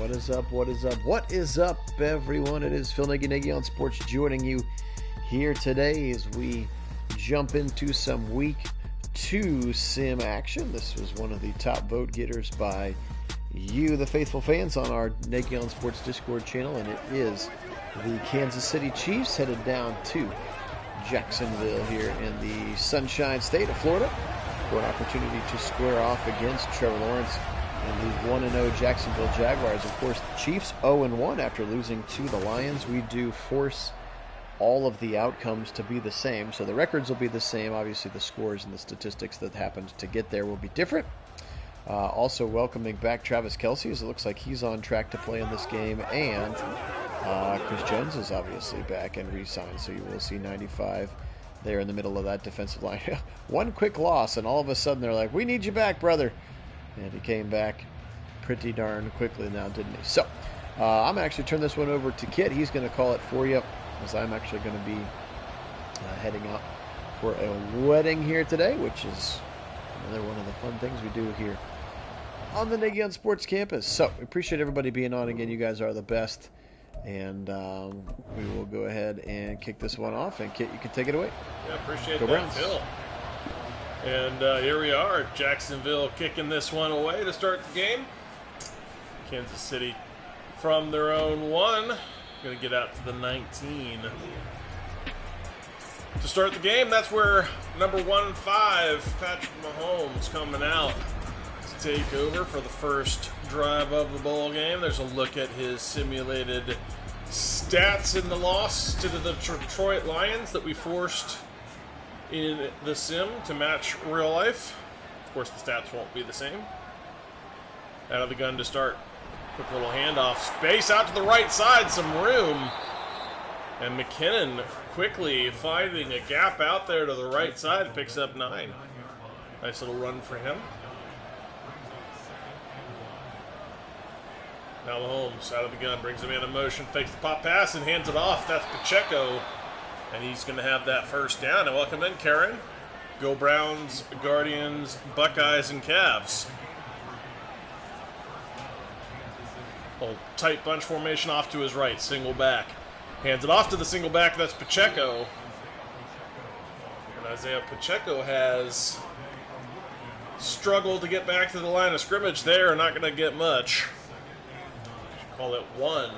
What is up? What is up? What is up, everyone? It is Phil Nagy on Sports joining you here today as we jump into some Week 2 sim action. This was one of the top vote getters by you, the faithful fans, on our Nagy on Sports Discord channel, and it is the Kansas City Chiefs headed down to Jacksonville here in the Sunshine State of Florida for an opportunity to square off against Trevor Lawrence and the 1-0 Jacksonville Jaguars. Of course, the Chiefs 0-1 after losing to the Lions. We do force all of the outcomes to be the same, so the records will be the same. Obviously, the scores and the statistics that happened to get there will be different. Also welcoming back Travis Kelce, as it looks like he's on track to play in this game, and Chris Jones is obviously back and re-signed, so you will see 95 there in the middle of that defensive line. One quick loss, and all of a sudden they're like, we need you back, brother. And he came back pretty darn quickly now, didn't he? So I'm actually turn this one over to Kit. He's going to call it for you, as I'm actually going to be heading out for a wedding here today, which is another one of the fun things we do here on the Nagy on Sports campus. So we appreciate everybody being on again. You guys are the best. And we will go ahead and kick this one off. And Kit, you can take it away. Yeah, appreciate Go that, Browns. Phil. And here we are, Jacksonville kicking this one away to start the game. Kansas City from their own one, going to get out to the 19. To start the game, that's where number 15, Patrick Mahomes, coming out to take over for the first drive of the ball game. There's a look at his simulated stats in the loss to the Detroit Lions that we forced in the sim to match real life. Of course, the stats won't be the same. Out of the gun to start. Quick little handoff. Space out to the right side, some room. And McKinnon quickly finding a gap out there to the right side, picks up 9. Nice little run for him. Now Mahomes out of the gun, brings him in motion, fakes the pop pass, and hands it off. That's Pacheco. And he's going to have that first down. And welcome in, Karen. Go Browns, Guardians, Buckeyes, and Cavs. Old tight bunch formation off to his right. Single back. Hands it off to the single back. That's Pacheco. And Isaiah Pacheco has struggled to get back to the line of scrimmage there. Not going to get much. Should call it 1.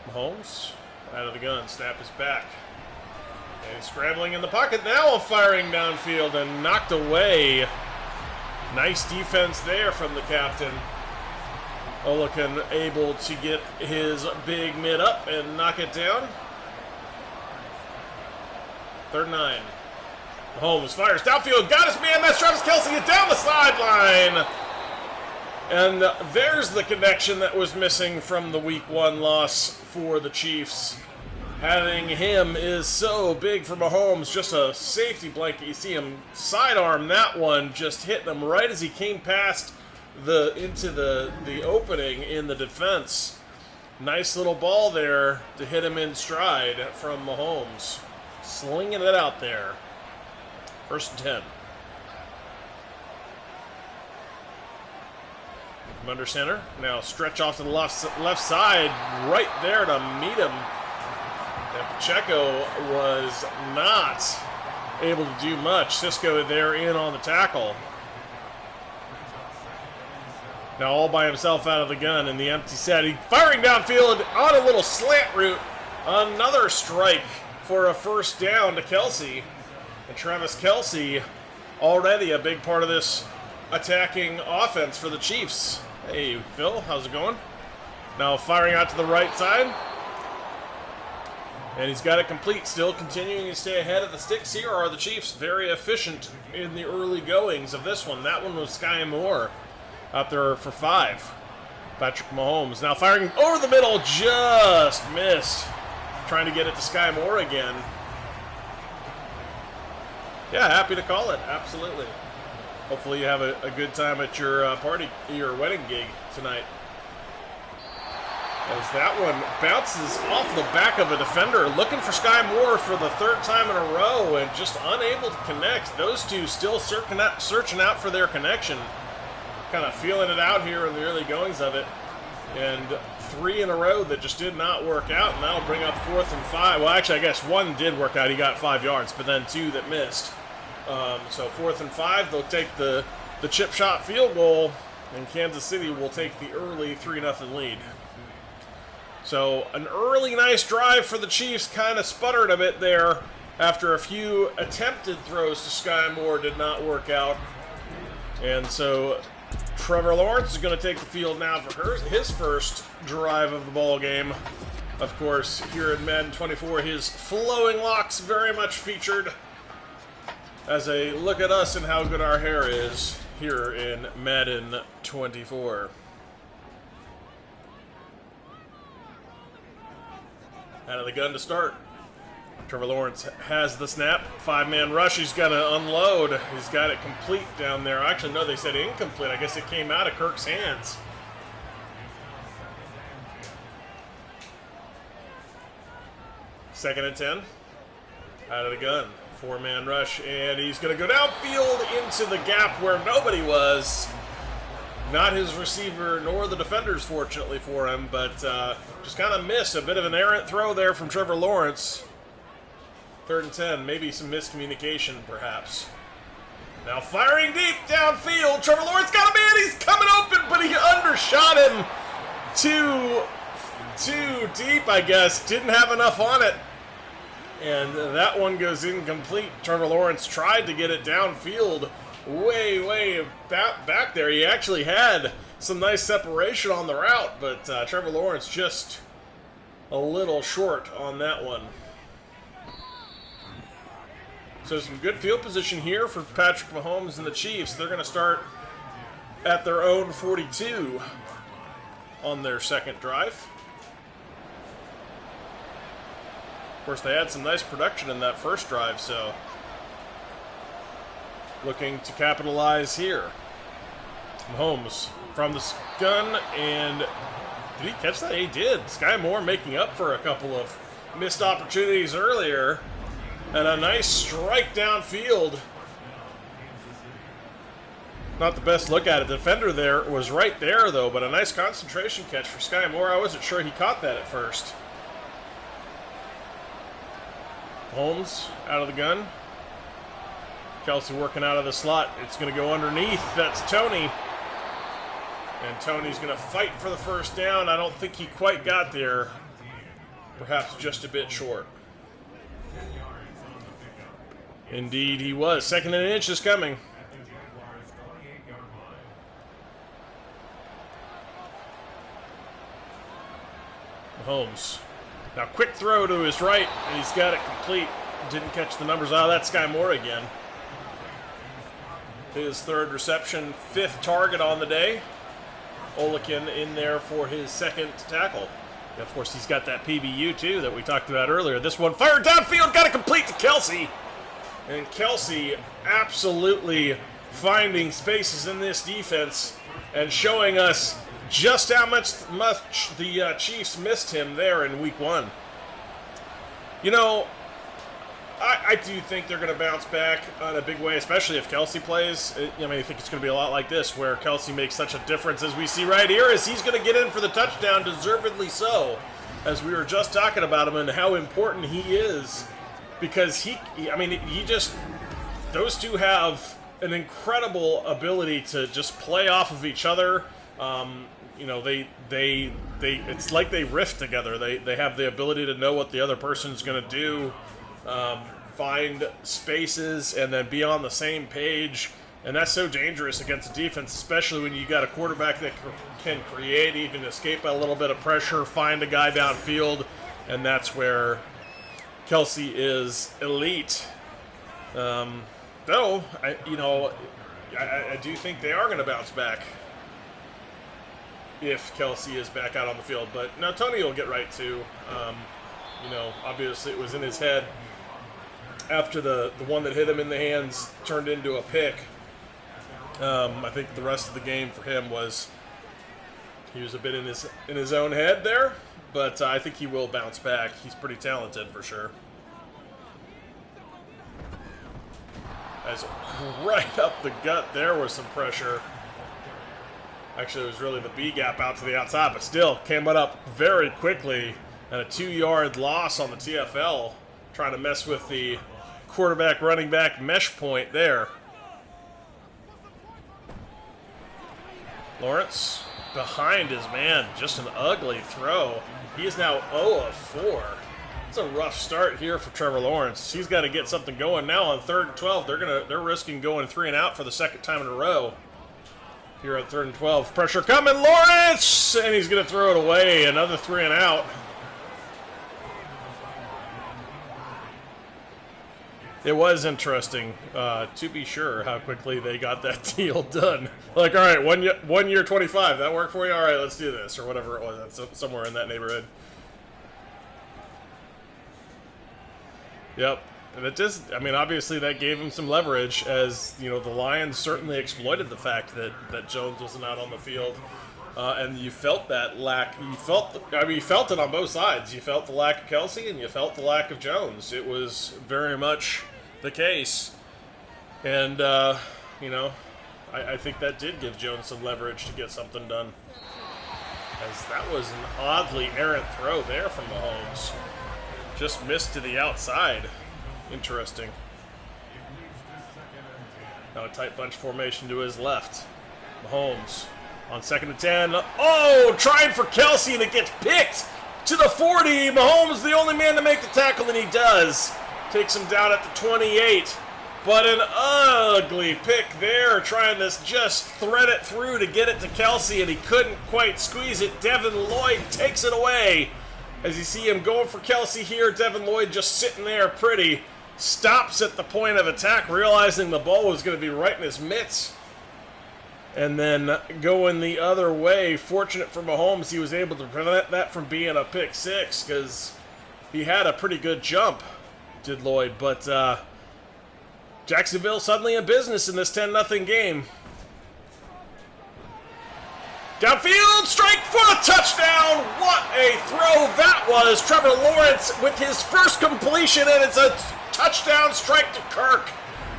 Mahomes out of the gun, snap is back. And he's scrambling in the pocket now, firing downfield and knocked away. Nice defense there from the captain. Olakan able to get his big mid up and knock it down. 3rd and 9. Mahomes fires downfield, got his man, that's Travis Kelce, it down the sideline. And there's the connection that was missing from the Week 1 loss for the Chiefs. Having him is so big for Mahomes, just a safety blanket. You see him sidearm that one, just hitting him right as he came past into the opening in the defense. Nice little ball there to hit him in stride from Mahomes. Slinging it out there. 1st and 10. From under center, now stretch off to the left side, right there to meet him. And Pacheco was not able to do much. Cisco there in on the tackle. Now all by himself out of the gun in the empty set. He firing downfield on a little slant route. Another strike for a first down to Kelce. And Travis Kelce, already a big part of this attacking offense for the Chiefs. Hey, Phil, how's it going? Now firing out to the right side. And he's got it complete, still continuing to stay ahead of the sticks. Here are the Chiefs, very efficient in the early goings of this one. That one was Sky Moore out there for 5. Patrick Mahomes now firing over the middle, just missed. Trying to get it to Sky Moore again. Yeah, happy to call it, absolutely. Hopefully you have a good time at your party, your wedding gig tonight. As that one bounces off the back of a defender, looking for Sky Moore for the 3rd time in a row and just unable to connect. Those two still searching out for their connection. kind of feeling it out here in the early goings of it. And 3 in a row that just did not work out, and that'll bring up 4th and 5. Well, actually, I guess 1 did work out. He got 5 yards, but then 2 that missed. So 4th and 5, they'll take the chip shot field goal, and Kansas City will take the early 3-0 lead. So an early nice drive for the Chiefs, kind of sputtered a bit there after a few attempted throws to Sky Moore did not work out. And so Trevor Lawrence is going to take the field now for his first drive of the ball game. Of course, here in Madden 24, his flowing locks very much featured as a look at us and how good our hair is here in Madden 24. Out of the gun to start. Trevor Lawrence has the snap. 5-man rush. He's got to unload. He's got it complete down there. Actually, no, they said incomplete. I guess it came out of Kirk's hands. Second and 10. Out of the gun. 4-man rush. And he's going to go downfield into the gap where nobody was. Not his receiver nor the defenders, fortunately for him, but just kind of missed. A bit of an errant throw there from Trevor Lawrence. 3rd and 10, maybe some miscommunication, perhaps. Now firing deep downfield. Trevor Lawrence got a man. He's coming open, but he undershot him too deep, I guess. Didn't have enough on it. And that one goes incomplete. Trevor Lawrence tried to get it downfield way back there. He actually had some nice separation on the route, but Trevor Lawrence just a little short on that one. So some good field position here for Patrick Mahomes and the Chiefs. They're going to start at their own 42 on their second drive. Of course, they had some nice production in that first drive, so looking to capitalize here. Mahomes from the gun, and did he catch that? He did. Sky Moore making up for a couple of missed opportunities earlier. And a nice strike downfield. Not the best look at it. The defender there was right there, though, but a nice concentration catch for Sky Moore. I wasn't sure he caught that at first. Holmes out of the gun. Kelsey working out of the slot. It's going to go underneath. That's Tony. And Tony's going to fight for the first down. I don't think he quite got there. Perhaps just a bit short. Indeed he was. 2nd and an inch is coming. Mahomes. Now quick throw to his right, and he's got it complete. Didn't catch the numbers. Oh, that's Sky Moore again. His 3rd reception, 5th target on the day. Olekin in there for his 2nd tackle. And of course, he's got that PBU too that we talked about earlier. This one fired downfield, got it complete to Kelsey. And Kelsey absolutely finding spaces in this defense and showing us just how much the Chiefs missed him there in week 1. You know, I do think they're going to bounce back in a big way, especially if Kelsey plays. I mean, I think it's going to be a lot like this, where Kelsey makes such a difference, as we see right here, as he's going to get in for the touchdown, deservedly so, as we were just talking about him and how important he is. Because those two have an incredible ability to just play off of each other. It's like they riff together. They have the ability to know what the other person's going to do, find spaces, and then be on the same page. And that's so dangerous against a defense, especially when you got a quarterback that can create, even escape a little bit of pressure, find a guy downfield, and that's where Kelsey is elite. Though, I do think they are going to bounce back if Kelsey is back out on the field. But now Tony will get right too. Obviously it was in his head after the one that hit him in the hands turned into a pick. I think the rest of the game for him was he was a bit in his own head there. But I think he will bounce back. He's pretty talented for sure. As right up the gut there was some pressure. Actually, it was really the B gap out to the outside, but still came up very quickly. And a 2-yard loss on the TFL, trying to mess with the quarterback running back mesh point there. Lawrence behind his man, just an ugly throw. He is now 0 of 4. It's a rough start here for Trevor Lawrence. He's got to get something going now on 3rd and 12. They're risking going 3 and out for the second time in a row. Here at 3rd and 12, pressure coming, Lawrence, and he's going to throw it away. Another 3 and out. It was interesting, to be sure, how quickly they got that deal done. Like, all right, 1 year 25, that worked for you? All right, let's do this, or whatever it was. That's somewhere in that neighborhood. Yep, and it just, I mean, obviously that gave him some leverage, as, you know, the Lions certainly exploited the fact that Jones wasn't out on the field. And you felt that lack. You felt it on both sides. You felt the lack of Kelsey, and you felt the lack of Jones. It was very much the case. And, you know, I think that did give Jones some leverage to get something done. As that was an oddly errant throw there from Mahomes. Just missed to the outside. Interesting. Now a tight bunch formation to his left. Mahomes. On 2nd and 10, oh, trying for Kelsey, and it gets picked to the 40. Mahomes, the only man to make the tackle, and he does. Takes him down at the 28. But an ugly pick there, trying to just thread it through to get it to Kelsey, and he couldn't quite squeeze it. Devin Lloyd takes it away. As you see him going for Kelsey here, Devin Lloyd just sitting there pretty. Stops at the point of attack, realizing the ball was going to be right in his mitts. And then going the other way, fortunate for Mahomes, he was able to prevent that from being a pick six, because he had a pretty good jump, did Lloyd. But Jacksonville suddenly in business in this 10-0 game. Downfield, strike for a touchdown! What a throw that was! Trevor Lawrence with his first completion, and it's a touchdown strike to Kirk.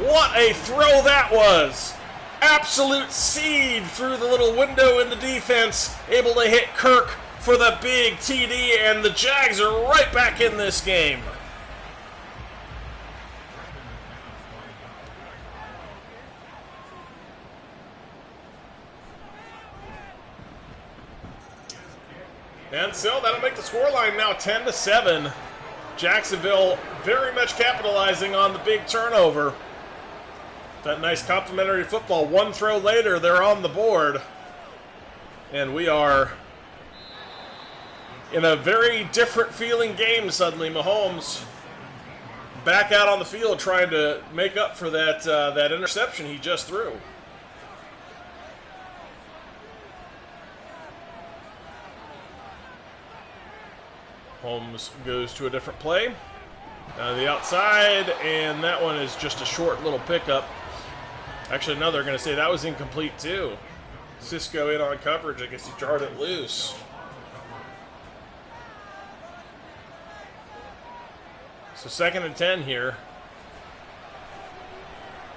What a throw that was! Absolute seed through the little window in the defense, able to hit Kirk for the big TD, and the Jags are right back in this game. And so that'll make the scoreline now 10-7. Jacksonville very much capitalizing on the big turnover. That nice complimentary football. One throw later, they're on the board. And we are in a very different feeling game suddenly. Mahomes back out on the field trying to make up for that interception he just threw. Holmes goes to a different play. The outside, and that one is just a short little pickup. Actually, no, they're going to say that was incomplete too. Cisco in on coverage. I guess he jarred it loose. So 2nd and 10 here.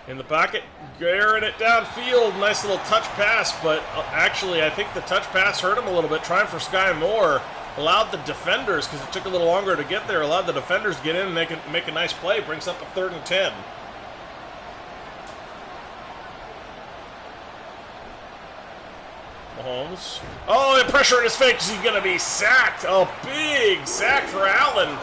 In the pocket, gearing it downfield. Nice little touch pass, but actually I think the touch pass hurt him a little bit. Trying for Sky Moore. Allowed the defenders, because it took a little longer to get there, allowed the defenders to get in and make a nice play. Brings up a 3rd and 10. Mahomes. Oh, the pressure in his face. He's going to be sacked. A big sack for Allen.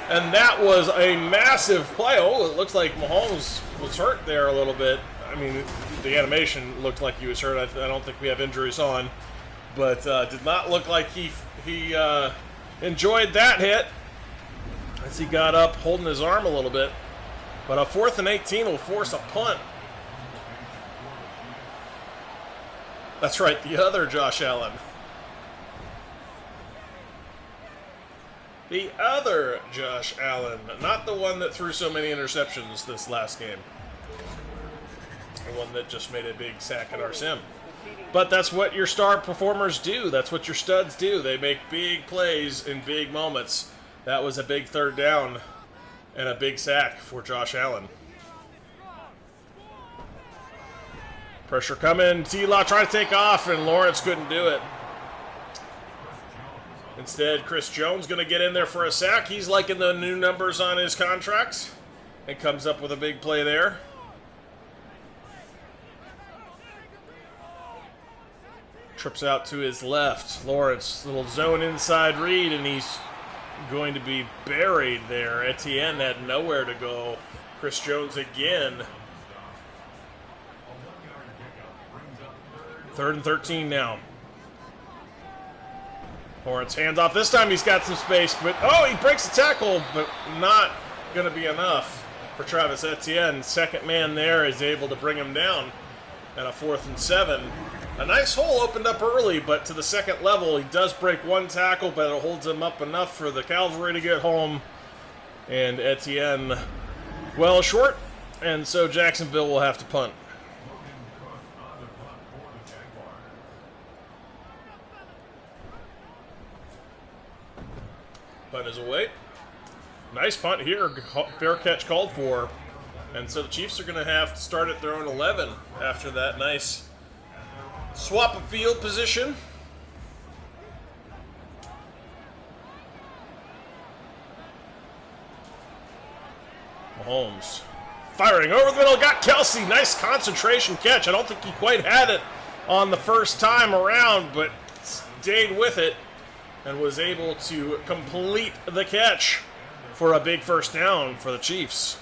And that was a massive play. Oh, it looks like Mahomes was hurt there a little bit. I mean, the animation looked like he was hurt. I don't think we have injuries on. But did not look like he enjoyed that hit as he got up holding his arm a little bit. But a 4th and 18 will force a punt. That's right, the other Josh Allen. The other Josh Allen, not the one that threw so many interceptions this last game. The one that just made a big sack at our sim. But that's what your star performers do. That's what your studs do. They make big plays in big moments. That was a big 3rd down and a big sack for Josh Allen. Pressure coming. T-Law trying to take off, and Lawrence couldn't do it. Instead, Chris Jones going to get in there for a sack. He's liking the new numbers on his contracts. And comes up with a big play there. Trips out to his left. Lawrence, little zone inside read, and he's going to be buried there. Etienne had nowhere to go. Chris Jones again. 3rd and 13 now. Lawrence hands off. This time he's got some space, but oh, he breaks the tackle, but not going to be enough for Travis Etienne. Second man there is able to bring him down. And a 4th and 7. A nice hole opened up early, but to the second level, he does break one tackle, but it holds him up enough for the Cavalry to get home. And Etienne well short, and so Jacksonville will have to punt. Punt is away. Nice punt here. Fair catch called for. And so the Chiefs are going to have to start at their own 11 after that nice swap of field position. Mahomes firing over the middle. Got Kelsey. Nice concentration catch. I don't think he quite had it on the first time around, but stayed with it and was able to complete the catch for a big first down for the Chiefs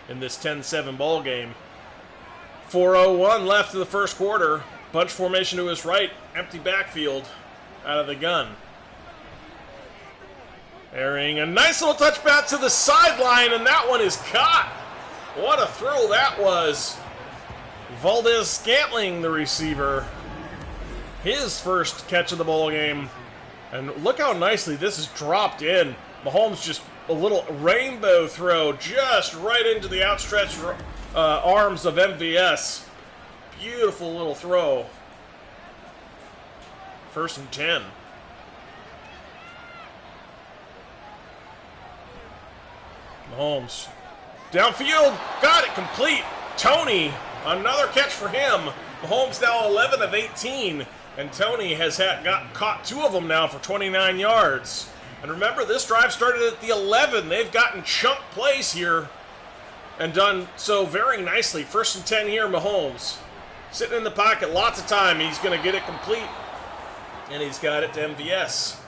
in this 10-7 ball game. 4:01 left in the first quarter. Bunch formation to his right. Empty backfield out of the gun. Airing a nice little touchback to the sideline, and that one is caught. What a throw that was. Valdez-Scantling, the receiver. His first catch of the ball game. And look how nicely this is dropped in. Mahomes just a little rainbow throw just right into the outstretched arms of MVS. Beautiful little throw. 1st and 10. Mahomes. Downfield. Got it complete. Tony. Another catch for him. Mahomes now 11 of 18. And Tony has caught 2 of them now for 29 yards. And remember, this drive started at the 11. They've gotten chunk plays here and done so very nicely. 1st and 10 here, Mahomes. Sitting in the pocket lots of time. He's going to get it complete. And he's got it to MVS.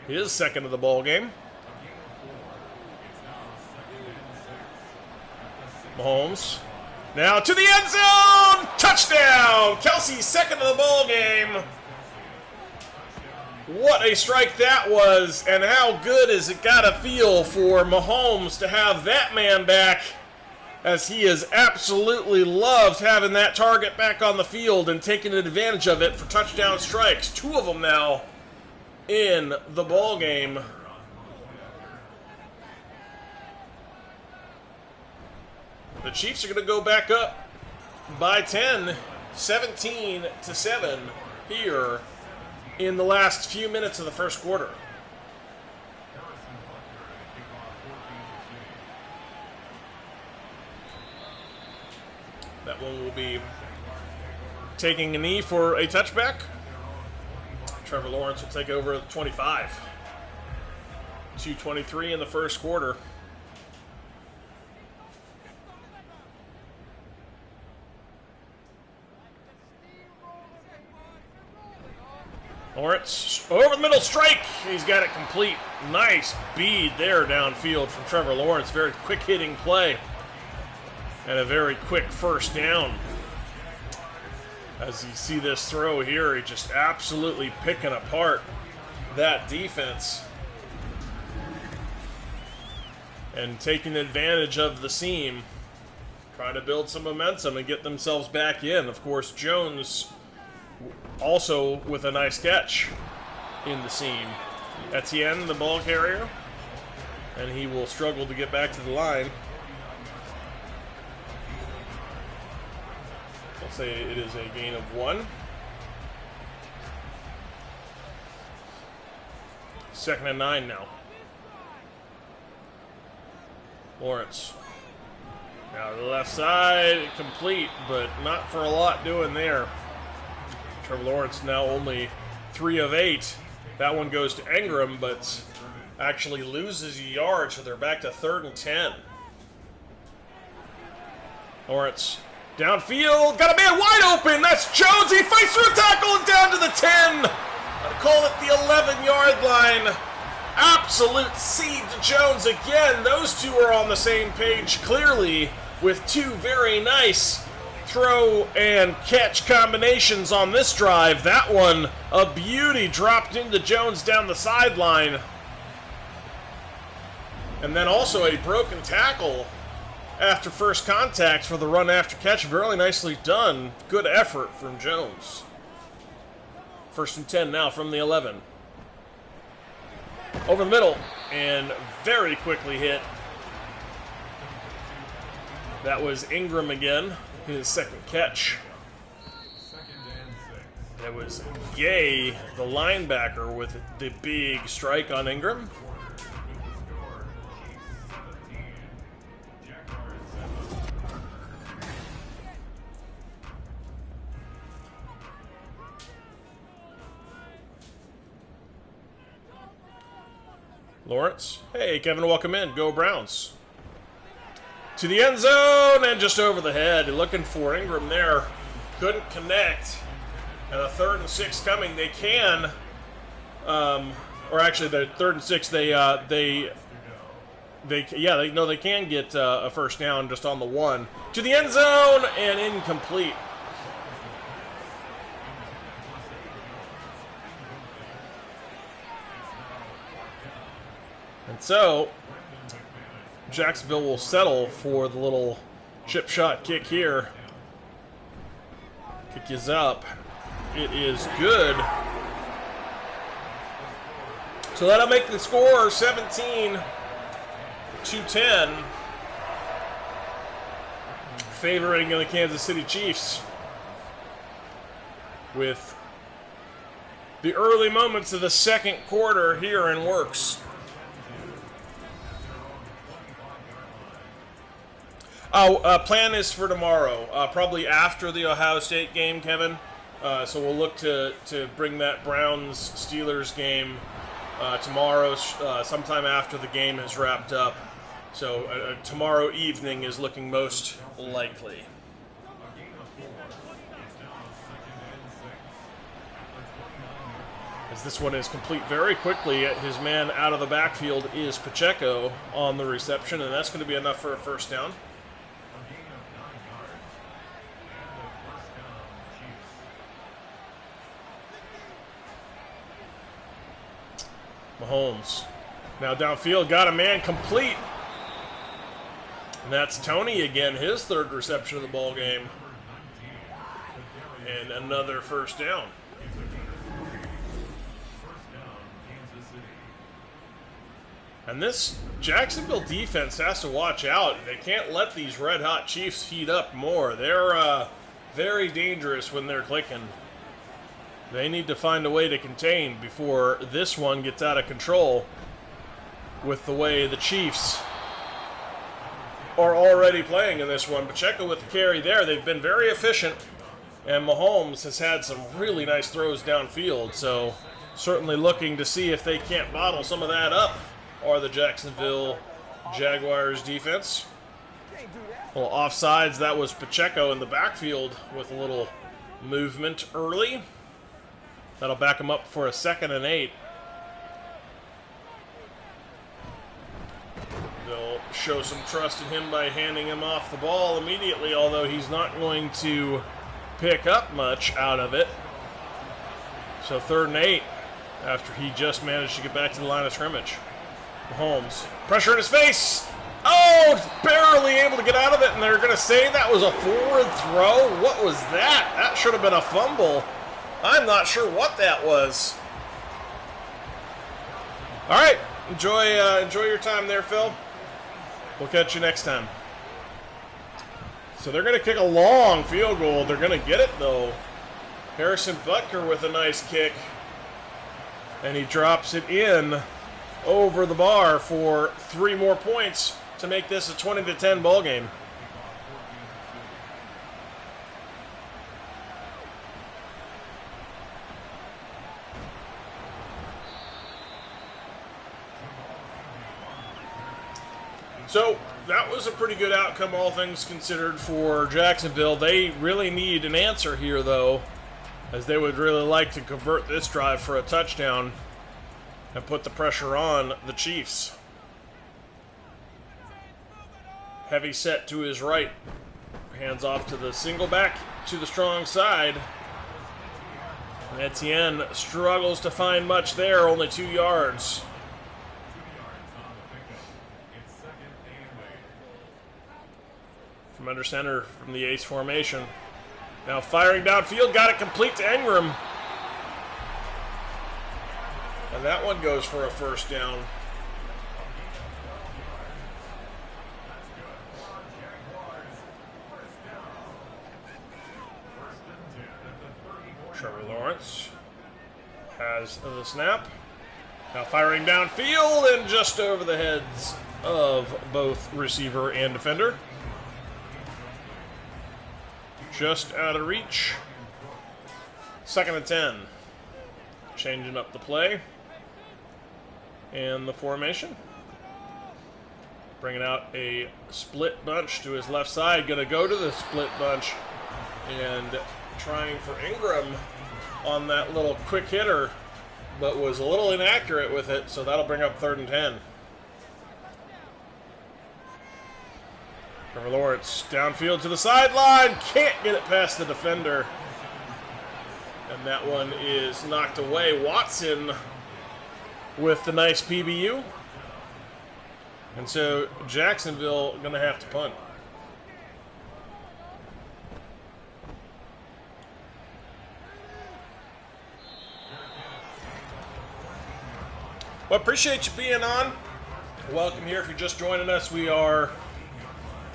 His second of the ball game. Mahomes. Now to the end zone! Touchdown! Kelsey's second of the ball game. What a strike that was, and how good is it gotta feel for Mahomes to have that man back, as he has absolutely loved having that target back on the field and taking advantage of it for touchdown strikes. 2 of them now in the ball game. The Chiefs are going to go back up by 10, 17-7 here in the last few minutes of the first quarter. That one will be taking a knee for a touchback. Trevor Lawrence will take over at 25. 2:23 in the first quarter. Lawrence over the middle strike. He's got it complete. Nice bead there downfield from Trevor Lawrence. Very quick hitting play. And a very quick first down. As you see this throw here, he just absolutely picking apart that defense. And taking advantage of the seam. Trying to build some momentum and get themselves back in. Of course, Jones also with a nice catch in the seam. Etienne, the ball carrier, and he will struggle to get back to the line. I'll say it is a gain of 1. 2nd and 9 now. Lawrence. Now to the left side, complete, but not for a lot doing there. Trevor Lawrence now only 3 of 8. That one goes to Ingram, but actually loses a yard, so they're back to 3rd and 10. Lawrence downfield, got a man wide open. That's Jones. He fights through a tackle and down to the 10. I'd call it the 11-yard line. Absolute seed to Jones again. Those two are on the same page clearly with 2 very nice throw and catch combinations on this drive. That one, a beauty, dropped into Jones down the sideline. And then also a broken tackle after first contact for the run after catch. Very nicely done. Good effort from Jones. 1st and 10 now from the 11. Over the middle and very quickly hit. That was Ingram again, his 2nd catch. That was Gay, the linebacker, with the big strike on Ingram. Lawrence. Hey, Kevin, welcome in. Go Browns. To the end zone and just over the head. Looking for Ingram there. Couldn't connect. And a 3rd and 6 coming. They can, or actually the 3rd and 6, they can get a first down just on the 1. To the end zone and incomplete. And so, Jacksonville will settle for the little chip shot kick here. Kick is up. It is good. So that'll make the score 17-10. Favoring the Kansas City Chiefs. With the early moments of the 2nd quarter here in works. Plan is for tomorrow, probably after the Ohio State game, Kevin. So we'll look to bring that Browns-Steelers game tomorrow, sometime after the game is wrapped up. So tomorrow evening is looking most likely. As this one is complete very quickly, his man out of the backfield is Pacheco on the reception, and that's going to be enough for a first down. Mahomes now downfield, got a man complete. And that's Tony again, his 3rd reception of the ball game. And another first down. And this Jacksonville defense has to watch out. They can't let these red-hot Chiefs heat up more. They're very dangerous when they're clicking. They need to find a way to contain before this one gets out of control with the way the Chiefs are already playing in this one. Pacheco with the carry there. They've been very efficient, and Mahomes has had some really nice throws downfield, so certainly looking to see if they can't bottle some of that up, or the Jacksonville Jaguars defense. A little offsides. That was Pacheco in the backfield with a little movement early. That'll back him up for a 2nd and 8. They'll show some trust in him by handing him off the ball immediately, although he's not going to pick up much out of it. So 3rd and 8 after he just managed to get back to the line of scrimmage. Mahomes, pressure in his face. Oh, barely able to get out of it, and they're going to say that was a forward throw. What was that? That should have been a fumble. I'm not sure what that was. All right, enjoy your time there, Phil. We'll catch you next time. So they're going to kick a long field goal. They're going to get it, though. Harrison Butker with a nice kick. And he drops it in over the bar for 3 more points to make this a 20-10 ball game. So that was a pretty good outcome, all things considered, for Jacksonville. They really need an answer here, though, as they would really like to convert this drive for a touchdown and put the pressure on the Chiefs. Heavy set to his right. Hands off to the single back to the strong side. And Etienne struggles to find much there, only 2 yards. From under center from the ace formation. Now firing downfield, got it complete to Engram. And that one goes for a first down. Trevor Lawrence has the snap. Now firing downfield and just over the heads of both receiver and defender. Just out of reach. 2nd and 10. Changing up the play. And the formation. Bringing out a split bunch to his left side. Going to go to the split bunch. And trying for Engram on that little quick hitter. But was a little inaccurate with it. So that'll bring up 3rd and 10. Trevor Lawrence downfield to the sideline. Can't get it past the defender. And that one is knocked away. Watson with the nice PBU. And so Jacksonville going to have to punt. Well, appreciate you being on. Welcome here if you're just joining us. We are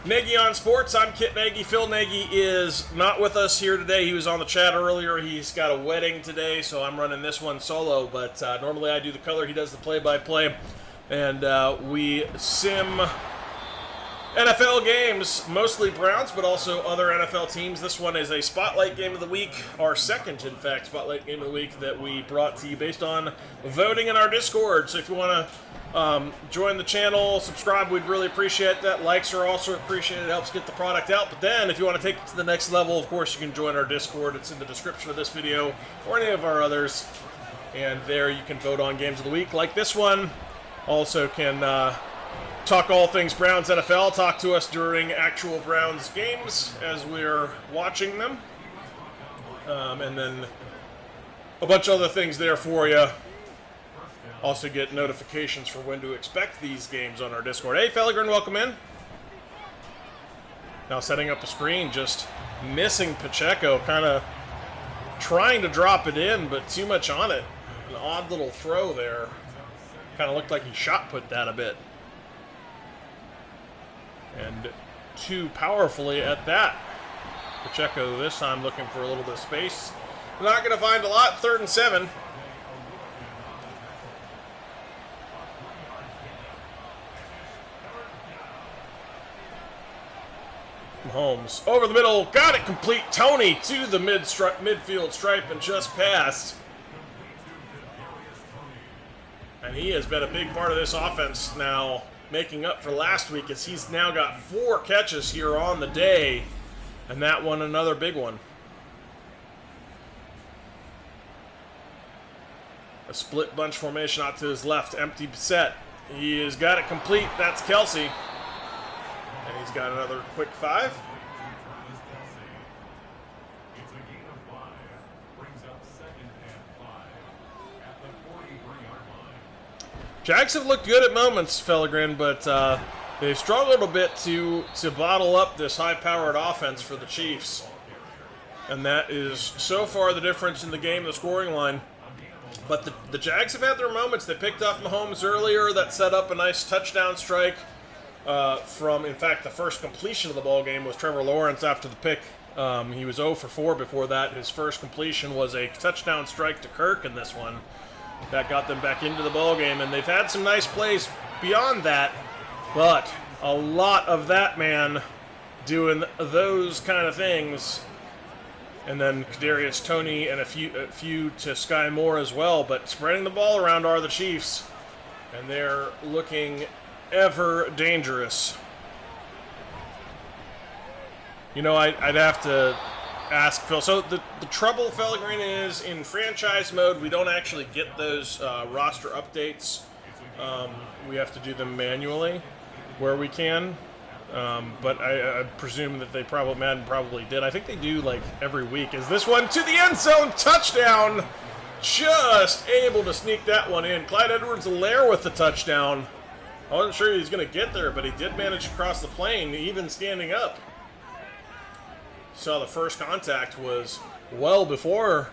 Nagy on Sports. I'm Kit Nagy. Phil Nagy is not with us here today. He was on the chat earlier. He's got a wedding today, so I'm running this one solo. But normally I do the color. He does the play-by-play. And we sim NFL games, mostly Browns, but also other NFL teams. This one is a Spotlight Game of the Week, our second, in fact, Spotlight Game of the Week that we brought to you based on voting in our Discord. So if you want to join the channel, subscribe, we'd really appreciate that. Likes are also appreciated. It helps get the product out. But then if you want to take it to the next level, of course, you can join our Discord. It's in the description of this video or any of our others. And there you can vote on games of the week like this one. Also can talk all things Browns NFL. Talk to us during actual Browns games as we're watching them. And then a bunch of other things there for you. Also get notifications for when to expect these games on our Discord. Hey, Fellegren, welcome in. Now setting up a screen, just missing Pacheco. Kind of trying to drop it in, but too much on it. An odd little throw there. Kind of looked like he shot put that a bit. And too powerfully at that. Pacheco this time looking for a little bit of space. Not going to find a lot. 3rd and 7. Mahomes over the middle. Got it complete. Tony to the midfield stripe and just passed. And he has been a big part of this offense now, making up for last week, as he's now got 4 catches here on the day, and that one another big one. A split bunch formation out to his left, empty set. He has got it complete. That's Kelsey. And he's got another quick 5. Jags have looked good at moments, Fellegren, but they've struggled a bit to bottle up this high-powered offense for the Chiefs. And that is so far the difference in the game, the scoring line. But the Jags have had their moments. They picked off Mahomes earlier. That set up a nice touchdown strike from, in fact, the first completion of the ball game was Trevor Lawrence after the pick. He was 0 for 4 before that. His first completion was a touchdown strike to Kirk in this one. That got them back into the ballgame, and they've had some nice plays beyond that, but a lot of that man doing those kind of things. And then Kadarius Toney and a few to Sky Moore as well, but spreading the ball around are the Chiefs, and they're looking ever dangerous. You know, I'd have to ask Phil. So the trouble, Pellegrini, is in franchise mode, we don't actually get those roster updates. We have to do them manually where we can. But I presume that they Madden probably did. I think they do like every week. Is this one to the end zone? Touchdown! Just able to sneak that one in. Clyde Edwards-Helaire with the touchdown. I wasn't sure he was going to get there, but he did manage to cross the plane, even standing up. So the first contact was well before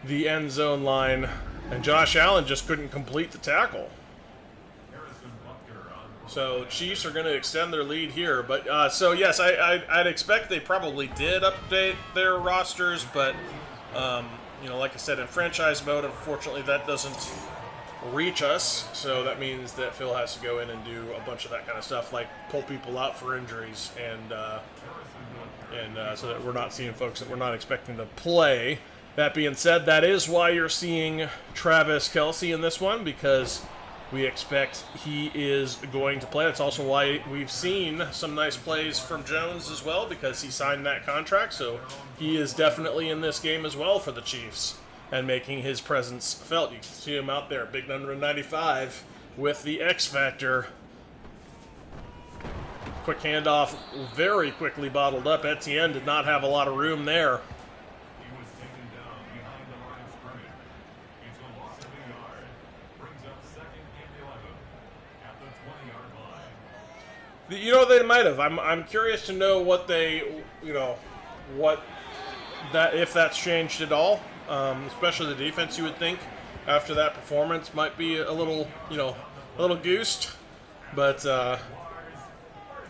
the end zone line, and Josh Allen just couldn't complete the tackle. So Chiefs are going to extend their lead here. But so yes, I'd expect they probably did update their rosters, but you know, like I said, in franchise mode, unfortunately, that doesn't reach us. So that means that Phil has to go in and do a bunch of that kind of stuff, like pull people out for injuries, and so that we're not seeing folks that we're not expecting to play. That being said, that is why you're seeing Travis Kelce in this one, because we expect he is going to play. That's also why we've seen some nice plays from Jones as well, because he signed that contract. So he is definitely in this game as well for the Chiefs and making his presence felt. You can see him out there, big number 95 with the X Factor. Quick handoff, very quickly bottled up. Etienne did not have a lot of room there. You know, they might have. I'm curious to know what they, you know, if that's changed at all. Especially the defense, you would think after that performance might be a little, you know, a little goosed. But I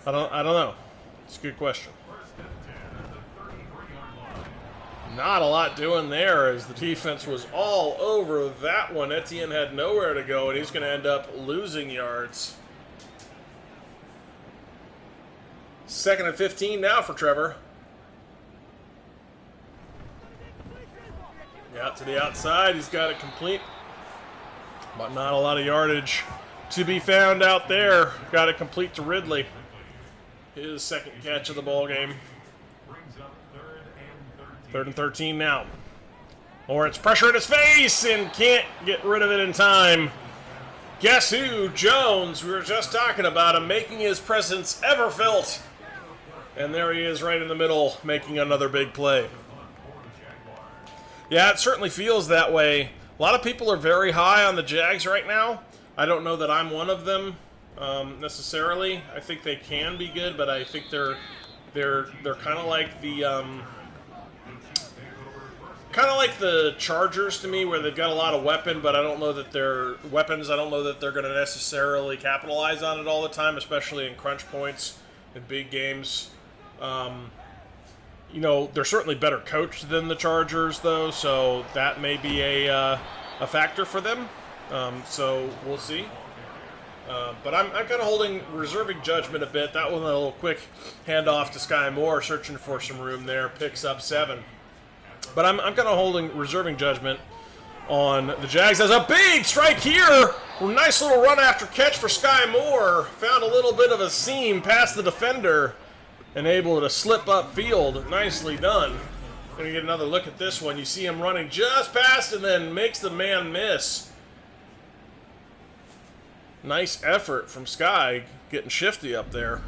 don't know. It's a good question. Not a lot doing there, as the defense was all over that one. Etienne had nowhere to go, and he's going to end up losing yards. 2nd and 15 now for Trevor. Out to the outside. He's got it complete, but not a lot of yardage to be found out there. Got it complete to Ridley. His second catch of the ball game. 3rd and 13 now. Lawrence pressure in his face and can't get rid of it in time. Guess who? Jones. We were just talking about him, making his presence ever felt. And there he is right in the middle, making another big play. Yeah, it certainly feels that way. A lot of people are very high on the Jags right now. I don't know that I'm one of them necessarily. I think they can be good, but I think they're kind of like the Chargers to me, where they've got a lot of weapons, but I don't know that they're going to necessarily capitalize on it all the time, especially in crunch points in big games. You know, they're certainly better coached than the Chargers, though, so that may be a factor for them. So we'll see. But I'm kind of reserving judgment a bit. That one, a little quick handoff to Sky Moore, searching for some room there, picks up 7. But I'm kind of reserving judgment on the Jags. There's a big strike here. Nice little run after catch for Sky Moore. Found a little bit of a seam past the defender and able to slip upfield. Nicely done. Gonna get another look at this one. You see him running just past and then makes the man miss. Nice effort from Sky, getting shifty up there.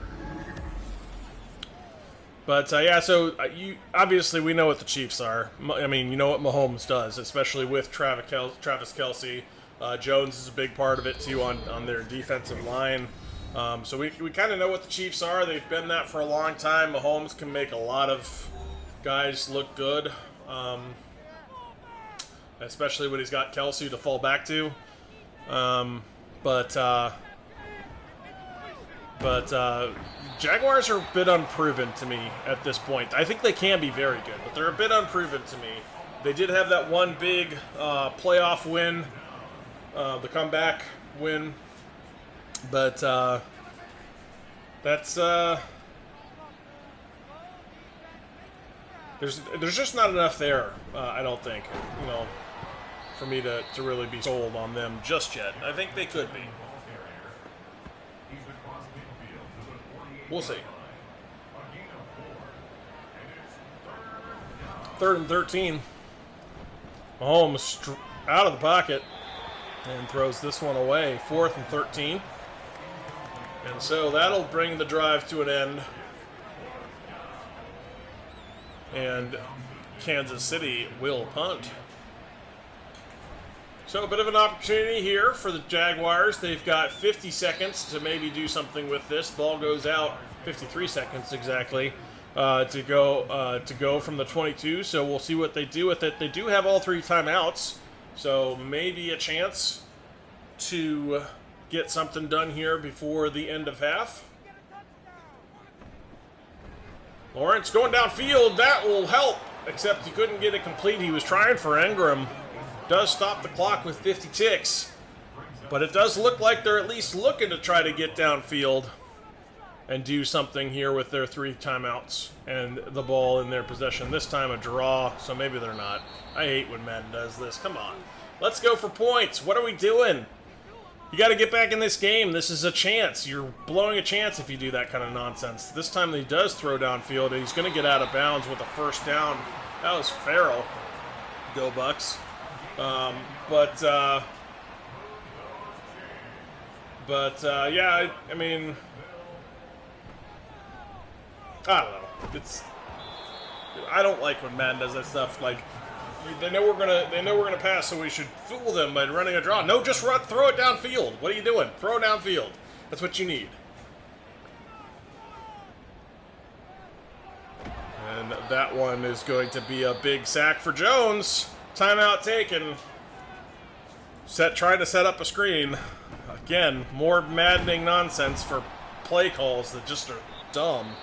But yeah, so obviously we know what the Chiefs are. I mean, you know what Mahomes does, especially with Travis Kelce. Jones is a big part of it too on their defensive line. So we kind of know what the Chiefs are. They've been that for a long time. Mahomes can make a lot of guys look good, especially when he's got Kelce to fall back to. But Jaguars are a bit unproven to me at this point. I think they can be very good, but they're a bit unproven to me. They did have that one big playoff win, the comeback win, but that's there's just not enough there. I don't think, you know, for me to really be sold on them just yet. I think they could be. We'll see. 3rd and 13. Mahomes out of the pocket and throws this one away. 4th and 13. And so that'll bring the drive to an end. And Kansas City will punt. So a bit of an opportunity here for the Jaguars. They've got 50 seconds to maybe do something with this. Ball goes out 53 seconds exactly to go from the 22. So we'll see what they do with it. They do have all 3 timeouts, so maybe a chance to get something done here before the end of half. Lawrence going downfield. That will help, except he couldn't get it complete. He was trying for Ingram. Does stop the clock with 50 ticks. But it does look like they're at least looking to try to get downfield and do something here with their 3 timeouts and the ball in their possession. This time a draw, so maybe they're not. I hate when Madden does this. Come on. Let's go for points. What are we doing? You got to get back in this game. This is a chance. You're blowing a chance if you do that kind of nonsense. This time he does throw downfield, and he's going to get out of bounds with a first down. That was Farrell. Go Bucks. Yeah, I mean, I don't know. I don't like when Madden does that stuff. Like, they know we're gonna pass, so we should fool them by running a draw. No, just throw it downfield. What are you doing? Throw it downfield. That's what you need. And that one is going to be a big sack for Jones. Timeout taken. Trying to set up a screen. Again, more maddening nonsense for play calls that just are dumb.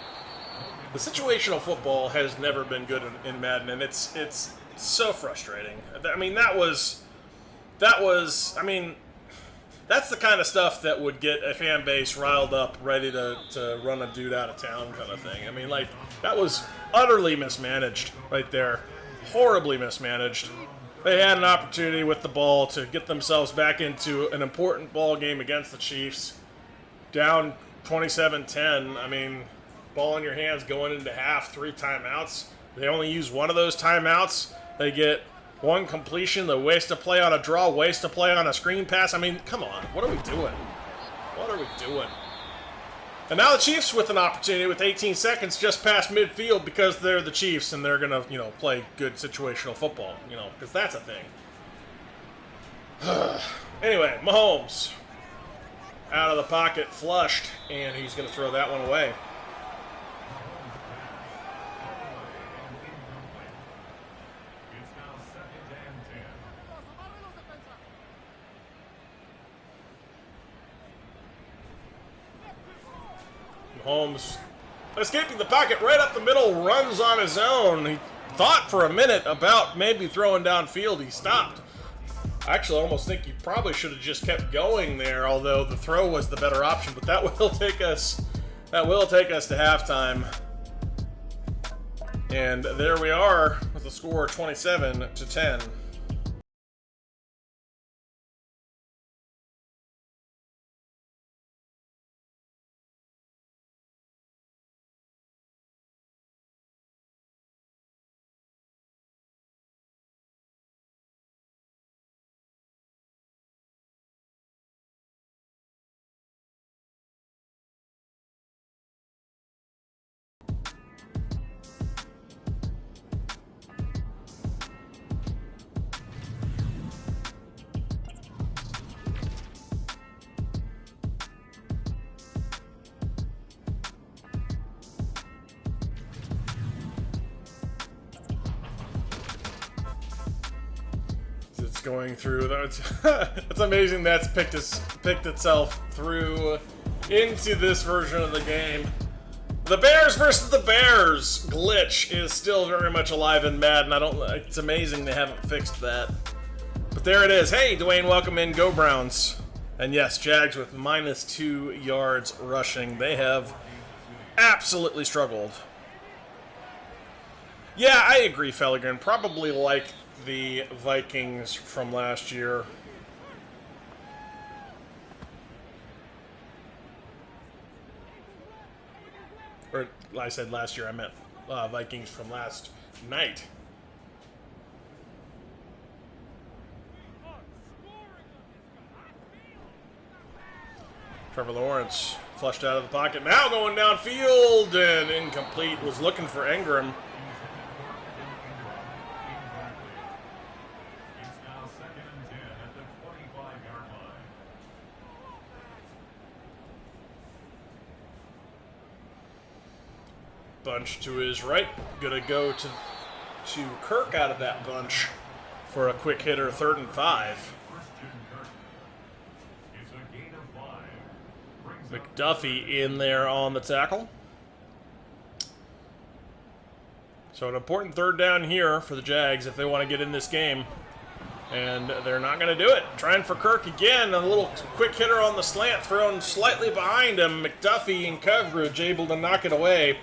The situational football has never been good in Madden, and it's so frustrating. I mean, that's the kind of stuff that would get a fan base riled up, ready to run a dude out of town kind of thing. I mean, like, that was utterly mismanaged right there. Horribly mismanaged. They had an opportunity with the ball to get themselves back into an important ball game against the Chiefs. Down 27-10. I mean, ball in your hands going into half, 3 timeouts. They only use one of those timeouts. They get 1 completion. They waste a play on a draw, waste a play on a screen pass. I mean, come on. What are we doing? What are we doing? And now the Chiefs with an opportunity with 18 seconds just past midfield because they're the Chiefs and they're going to, play good situational football, because that's a thing. Anyway, Mahomes out of the pocket, flushed, and he's going to throw that one away. Mahomes escaping the pocket right up the middle, runs on his own. He thought for a minute about maybe throwing downfield. He stopped. I actually almost think he probably should have just kept going there, although the throw was the better option. But that will take us to halftime. And there we are with the score 27-10. Going through. It's amazing that's picked itself through into this version of the game. The Bears versus the Bears glitch is still very much alive in Madden. It's amazing they haven't fixed that. But there it is. Hey, Dwayne, welcome in. Go Browns. And yes, Jags with -2 yards rushing. They have absolutely struggled. Yeah, I agree, Felligan. Probably like the Vikings from last year. Or I said last year, I meant Vikings from last night. Trevor Lawrence flushed out of the pocket. Now going downfield and incomplete. Was looking for Ingram. Bunch to his right. Gonna go to Kirk out of that bunch for a quick hitter, 3rd and 5. McDuffie in there on the tackle. So an important 3rd down here for the Jags if they want to get in this game. And they're not going to do it. Trying for Kirk again. A little quick hitter on the slant thrown slightly behind him. McDuffie in coverage able to knock it away.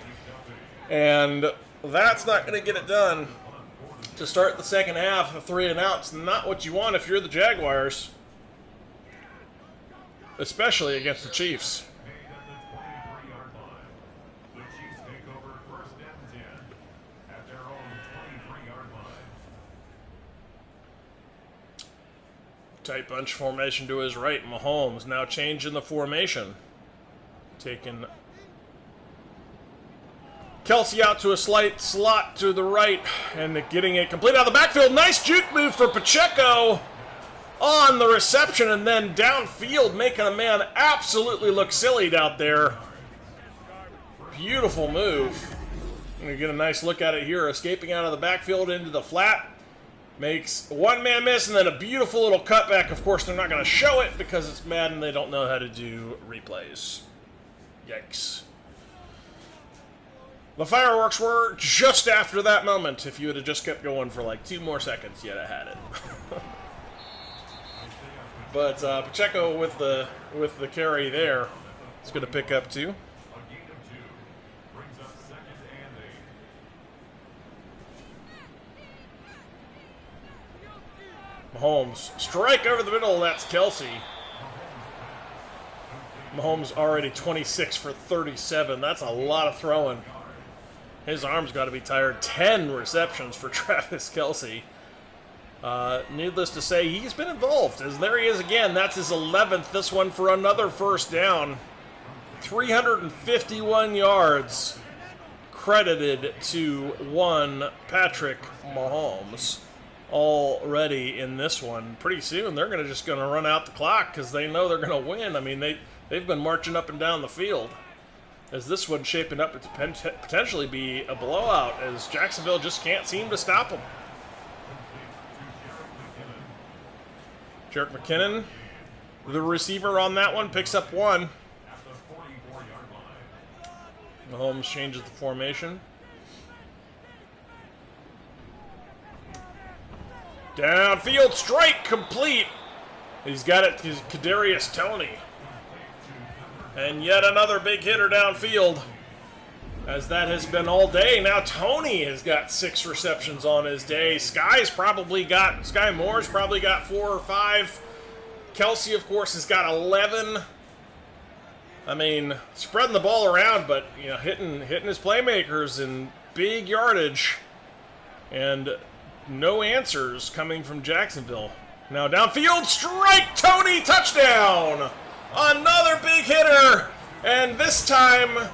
And that's not going to get it done. To start the second half, a 3 and out's not what you want if you're the Jaguars. Especially against the Chiefs. Tight bunch formation to his right. Mahomes now changing the formation. Taking Kelsey out to a slight slot to the right. And getting it complete out of the backfield. Nice juke move for Pacheco on the reception, and then downfield, making a man absolutely look silly out there. Beautiful move. I'm going to get a nice look at it here. Escaping out of the backfield into the flat. Makes one man miss, and then a beautiful little cutback. Of course, they're not going to show it because it's Madden. They don't know how to do replays. Yikes. The fireworks were just after that moment. If you would have just kept going for like 2 more seconds, you'd have had it. But Pacheco with the carry there is going to pick up 2. Mahomes strike over the middle. That's Kelsey. Mahomes already 26 for 37. That's a lot of throwing. His arm's got to be tired. 10 receptions for Travis Kelsey. Needless to say, he's been involved. As there he is again. That's his 11th. This one for another first down. 351 yards credited to one Patrick Mahomes already in this one. Pretty soon they're just going to run out the clock because they know they're going to win. I mean, they've been marching up and down the field. As this one's shaping up to potentially be a blowout, as Jacksonville just can't seem to stop them. Jerick McKinnon, the receiver on that one, picks up 1. Mahomes changes the formation. Downfield strike complete. He's got it to Kadarius Toney. And yet another big hitter downfield. As that has been all day. Now Toney has got 6 receptions on his day. Sky Moore's probably got 4 or 5. Kelsey, of course, has got 11. I mean, spreading the ball around, but hitting his playmakers in big yardage. And no answers coming from Jacksonville. Now downfield strike, Toney, touchdown! Another big hitter, and this time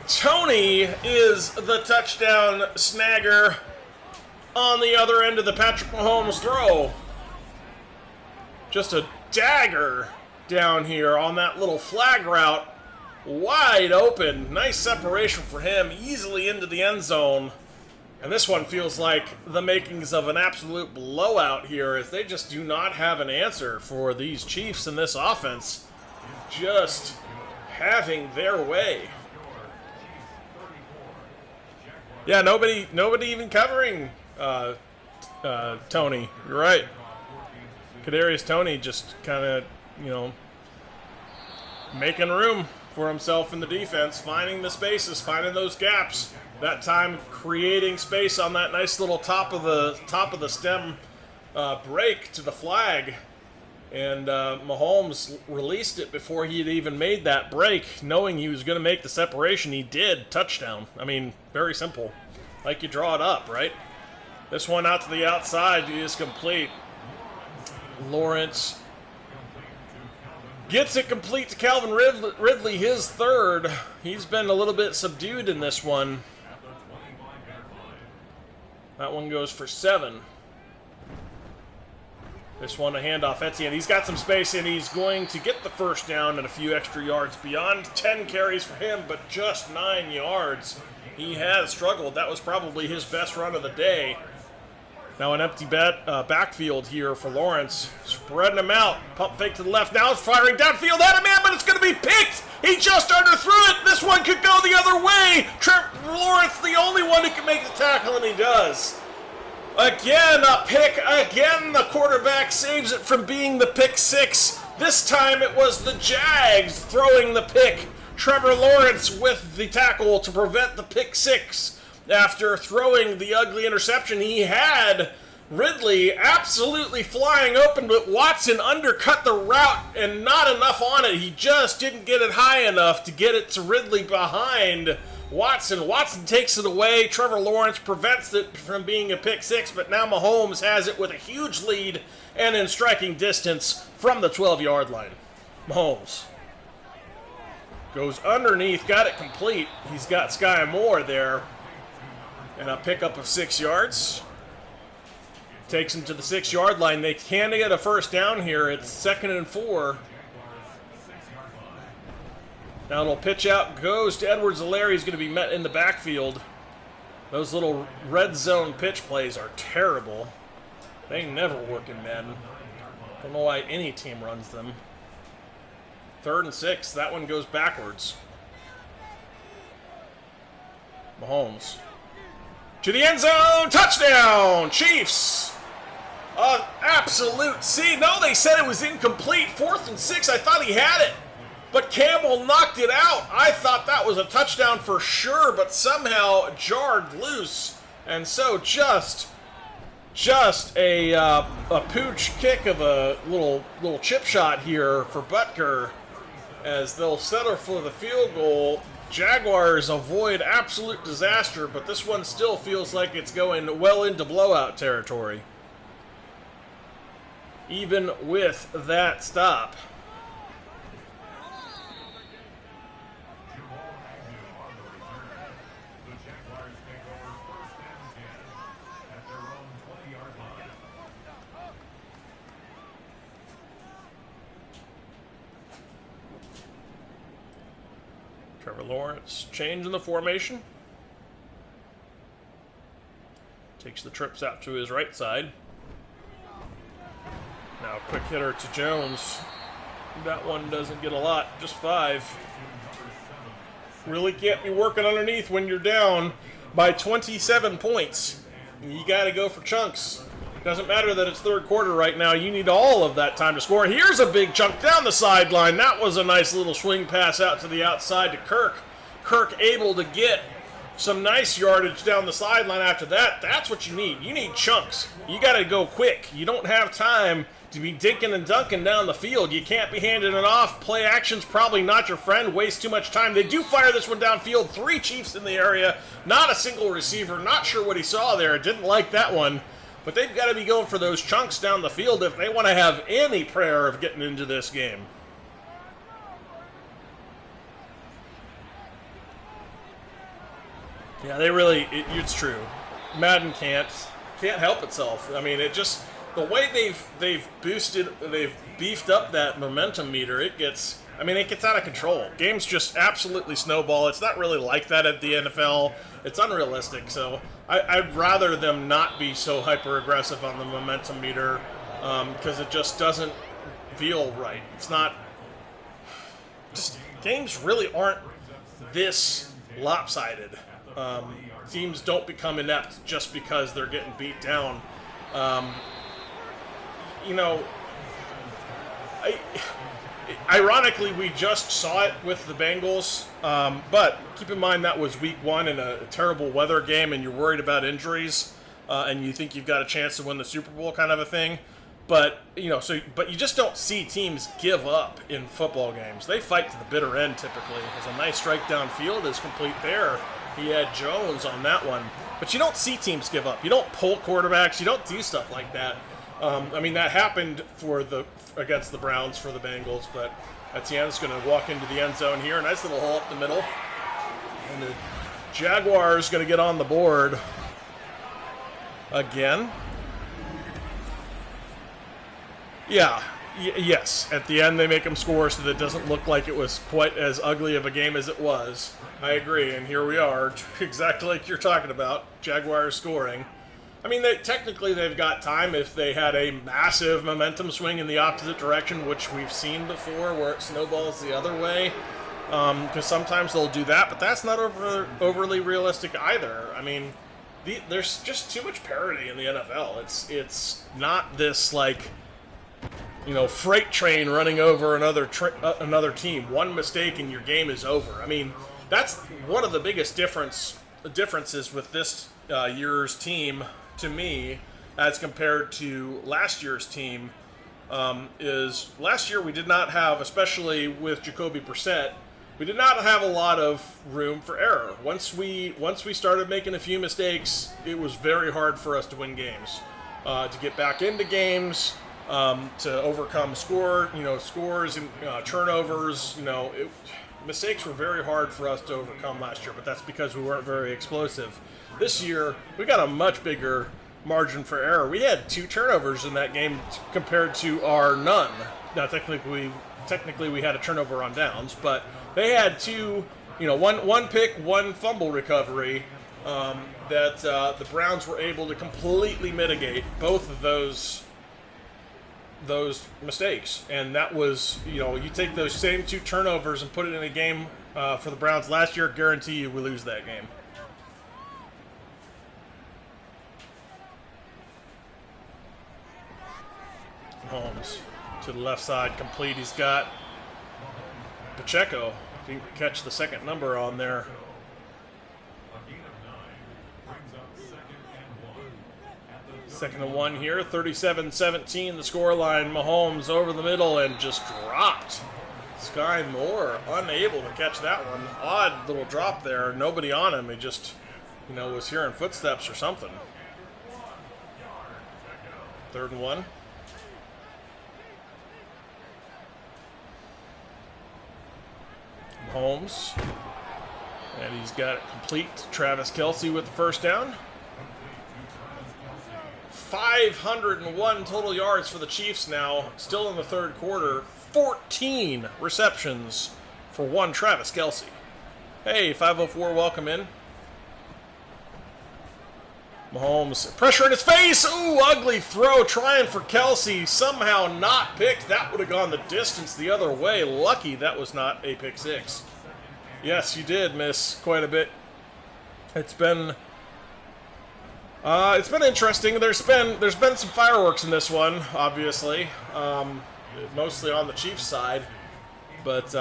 Toney is the touchdown snagger on the other end of the Patrick Mahomes throw. Just a dagger down here on that little flag route. Wide open. Nice separation for him. Easily into the end zone. And this one feels like the makings of an absolute blowout here, as they just do not have an answer for these Chiefs in this offense. Just having their way. Yeah, nobody even covering Toney. You're right. Kadarius Toney just kind of, making room for himself in the defense, finding the spaces, finding those gaps. That time creating space on that nice little top of the stem break to the flag. And Mahomes released it before he had even made that break, knowing he was going to make the separation. He did. Touchdown. I mean, very simple. Like you draw it up, right? This one out to the outside is complete. Lawrence gets it complete to Calvin Ridley, his third. He's been a little bit subdued in this one. That one goes for 7. This one a handoff. Etienne, he's got some space and he's going to get the first down and a few extra yards. Beyond 10 carries for him, but just 9 yards. He has struggled. That was probably his best run of the day. Now an empty backfield here for Lawrence. Spreading him out. Pump fake to the left. Now it's firing downfield at a man, but it's going to be picked. He just underthrew it. This one could go the other way. Lawrence, the only one who can make the tackle, and he does. Again, a pick. Again, the quarterback saves it from being the pick 6. This time it was the Jags throwing the pick. Trevor Lawrence with the tackle to prevent the pick 6. After throwing the ugly interception, he had Ridley absolutely flying open, but Watson undercut the route and not enough on it. He just didn't get it high enough to get it to Ridley behind Watson. Watson takes it away. Trevor Lawrence prevents it from being a pick 6, but now Mahomes has it with a huge lead and in striking distance from the 12-yard line. Mahomes goes underneath, got it complete. He's got Sky Moore there. And a pickup of 6 yards. Takes him to the 6-yard line. They can get a first down here. It's 2nd and 4. Now it'll pitch out, goes to Edwards-Helaire. He's going to be met in the backfield. Those little red zone pitch plays are terrible. They never work in Madden. Don't know why any team runs them. 3rd and 6. That one goes backwards. Mahomes. To the end zone, touchdown, Chiefs. Absolute. See, no, they said it was incomplete. 4th and 6, I thought he had it. But Campbell knocked it out. I thought that was a touchdown for sure, but somehow jarred loose. And so just a pooch kick of a little chip shot here for Butker as they'll settle for the field goal. Jaguars avoid absolute disaster, but this one still feels like it's going well into blowout territory. Even with that stop. Trevor Lawrence changing the formation. Takes the trips out to his right side. Now quick hitter to Jones. That one doesn't get a lot, just 5. Really can't be working underneath when you're down by 27 points. You got to go for chunks. Doesn't matter that it's 3rd quarter right now. You need all of that time to score. Here's a big chunk down the sideline. That was a nice little swing pass out to the outside to Kirk. Kirk able to get some nice yardage down the sideline after that. That's what you need. You need chunks. You got to go quick. You don't have time to be dinking and dunking down the field. You can't be handing it off. Play action's probably not your friend. Waste too much time. They do fire this one downfield. 3 Chiefs in the area. Not a single receiver. Not sure what he saw there. Didn't like that one. But they've got to be going for those chunks down the field if they want to have any prayer of getting into this game. Yeah, they really, it's true. Madden can't help itself. I mean, it just, the way they've beefed up that momentum meter, it gets out of control. Games just absolutely snowball. It's not really like that at the NFL. It's unrealistic, so I'd rather them not be so hyper-aggressive on the momentum meter because it just doesn't feel right. It's not, just, games really aren't this lopsided. Teams don't become inept just because they're getting beat down. Ironically, we just saw it with the Bengals, but keep in mind that was week 1 in a terrible weather game and you're worried about injuries and you think you've got a chance to win the Super Bowl kind of a thing. But but you just don't see teams give up in football games. They fight to the bitter end typically. Has a nice strike downfield, is complete there. He had Jones on that one. But you don't see teams give up. You don't pull quarterbacks. You don't do stuff like that. I mean, that happened against the Browns for the Bengals, but Etienne's going to walk into the end zone here. Nice little hole up the middle. And the Jaguars going to get on the board again. Yes. At the end, they make them score so that it doesn't look like it was quite as ugly of a game as it was. I agree, and here we are, exactly like you're talking about. Jaguars scoring. I mean, technically they've got time if they had a massive momentum swing in the opposite direction, which we've seen before, where it snowballs the other way. Because sometimes they'll do that, but that's not overly realistic either. I mean, there's just too much parity in the NFL. It's not this like, freight train running over another team. One mistake and your game is over. I mean, that's one of the biggest differences with this year's team to me, as compared to last year's team. Is last year we did not have, especially with Jacoby Brissett, we did not have a lot of room for error. Once we started making a few mistakes, it was very hard for us to win games, to get back into games, to overcome scores and turnovers. Mistakes were very hard for us to overcome last year, but that's because we weren't very explosive. This year, we got a much bigger margin for error. We had 2 turnovers in that game compared to our none. Now, technically we had a turnover on downs, but they had 2, one pick, 1 fumble recovery that the Browns were able to completely mitigate both of those mistakes. And that was, you take those same 2 turnovers and put it in a game for the Browns last year, guarantee you we lose that game. Holmes to the left side, complete. He's got Pacheco. Didn't catch the second number on there. Second and 1 here, 37-17 the scoreline. Mahomes over the middle and just dropped. Sky Moore unable to catch that one. Odd little drop there. Nobody on him. He just, was hearing footsteps or something. 3rd and 1. Mahomes. And he's got it complete. Travis Kelce with the first down. 501 total yards for the Chiefs now, still in the 3rd quarter. 14 receptions for one Travis Kelce. Hey, 504, welcome in. Mahomes, pressure in his face. Ooh, ugly throw, trying for Kelce. Somehow not picked. That would have gone the distance the other way. Lucky that was not a pick 6. Yes, you did miss quite a bit. It's been interesting. There's been some fireworks in this one, obviously, mostly on the Chiefs' side, but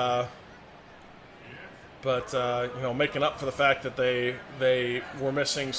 making up for the fact that they were missing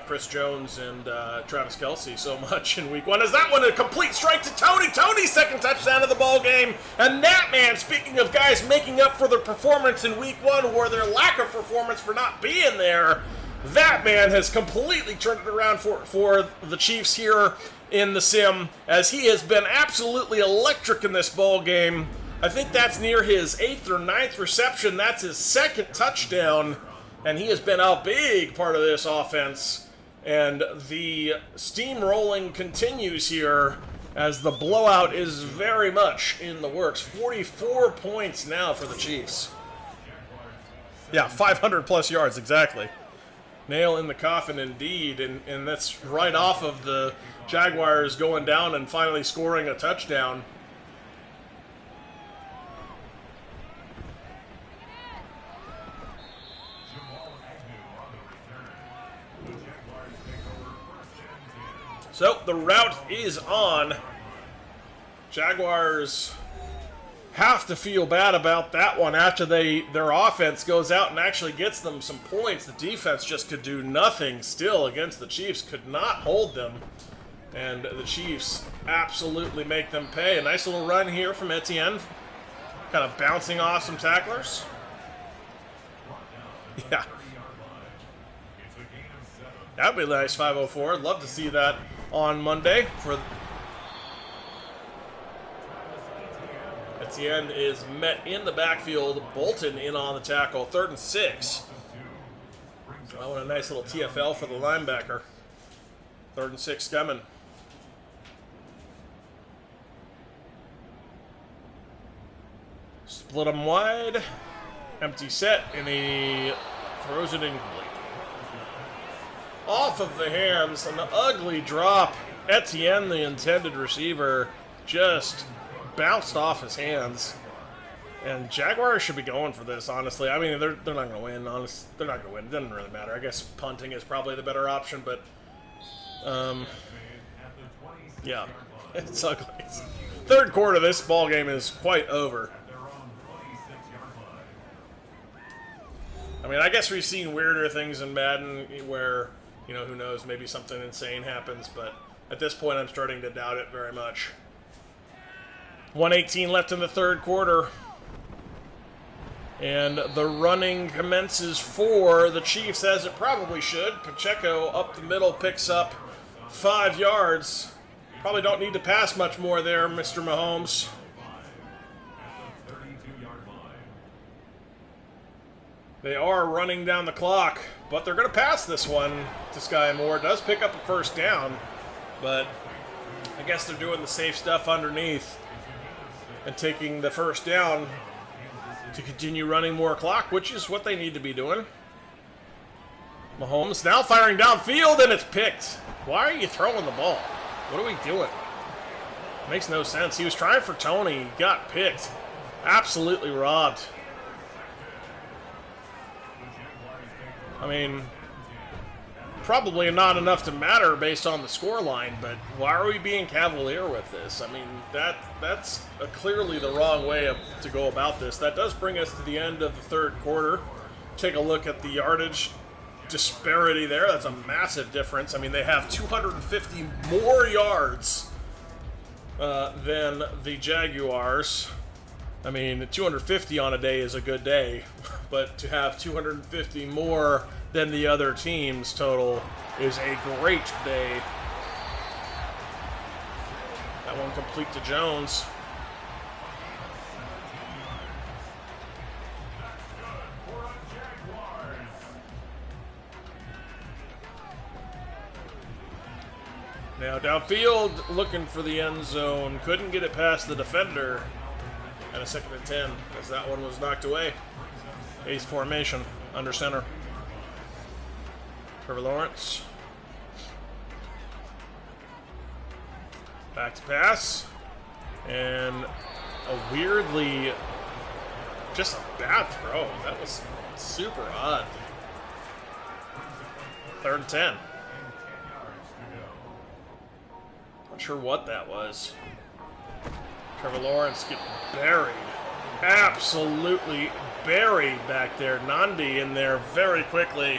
Chris Jones and Travis Kelce so much in week 1. Is that one a complete strike to Tony? Tony's second touchdown of the ball game, and that man, speaking of guys making up for their performance in week 1 or their lack of performance for not being there. That man has completely turned it around for the Chiefs here in the sim, as he has been absolutely electric in this ball game. I think that's near his 8th or 9th reception. That's his 2nd touchdown, and he has been a big part of this offense. And the steamrolling continues here as the blowout is very much in the works. 44 points now for the Chiefs. Yeah, 500 plus yards, exactly. Nail in the coffin indeed, and that's right off of the Jaguars going down and finally scoring a touchdown. So the route is on. Jaguars have to feel bad about that one after their offense goes out and actually gets them some points. The defense just could do nothing still against the Chiefs, could not hold them. And the Chiefs absolutely make them pay. A nice little run here from Etienne. Kind of bouncing off some tacklers. Yeah. That would be a nice 504. I'd love to see that on Monday. Etienne is met in the backfield. Bolton in on the tackle. 3rd and 6. Oh, and a nice little TFL for the linebacker. 3rd and 6 coming. Split them wide. Empty set, and he throws it incomplete. Off of the hands, an ugly drop. Etienne, the intended receiver, just bounced off his hands. And Jaguars should be going for this, honestly. I mean, they're not going to win. They're not going to win. It doesn't really matter. I guess punting is probably the better option, but yeah, it's ugly. 3rd quarter of this ball game is quite over. I mean, I guess we've seen weirder things in Madden where, you know, who knows, maybe something insane happens, but at this point I'm starting to doubt it very much. 1:18 left in the 3rd quarter. And the running commences for the Chiefs, as it probably should. Pacheco up the middle picks up 5 yards. Probably don't need to pass much more there, Mr. Mahomes. They are running down the clock, but they're going to pass this one to Sky Moore. Does pick up a 1st down, but I guess they're doing the safe stuff underneath and taking the 1st down to continue running more clock, which is what they need to be doing. Mahomes now firing downfield, and it's picked. Why are you throwing the ball? What are we doing? Makes no sense. He was trying for Tony, got picked. Absolutely robbed. I mean, probably not enough to matter based on the scoreline, but why are we being cavalier with this? I mean, that's clearly the wrong way to go about this. That does bring us to the end of the 3rd quarter. Take a look at the yardage disparity there. That's a massive difference. I mean, they have 250 more yards than the Jaguars. I mean, 250 on a day is a good day, but to have 250 more than the other teams total is a great day. That one complete to Jones. Now downfield, looking for the end zone. Couldn't get it past the defender. And a 2nd and 10, as that one was knocked away. Ace formation, under center. Trevor Lawrence. Back to pass. And a weirdly, just a bad throw. That was super odd. 3rd and 10. Not sure what that was. Trevor Lawrence getting buried. Absolutely buried back there. Nandi in there very quickly.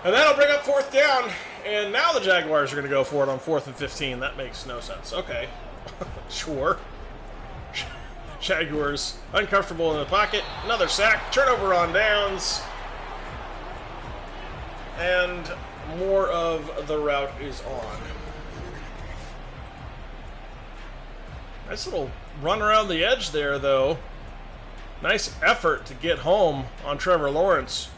And that'll bring up 4th down. And now the Jaguars are going to go for it on 4th and 15. That makes no sense. Okay. Sure. Jaguars uncomfortable in the pocket. Another sack. Turnover on downs. And more of the route is on. Nice little run around the edge there, though. Nice effort to get home on Trevor Lawrence.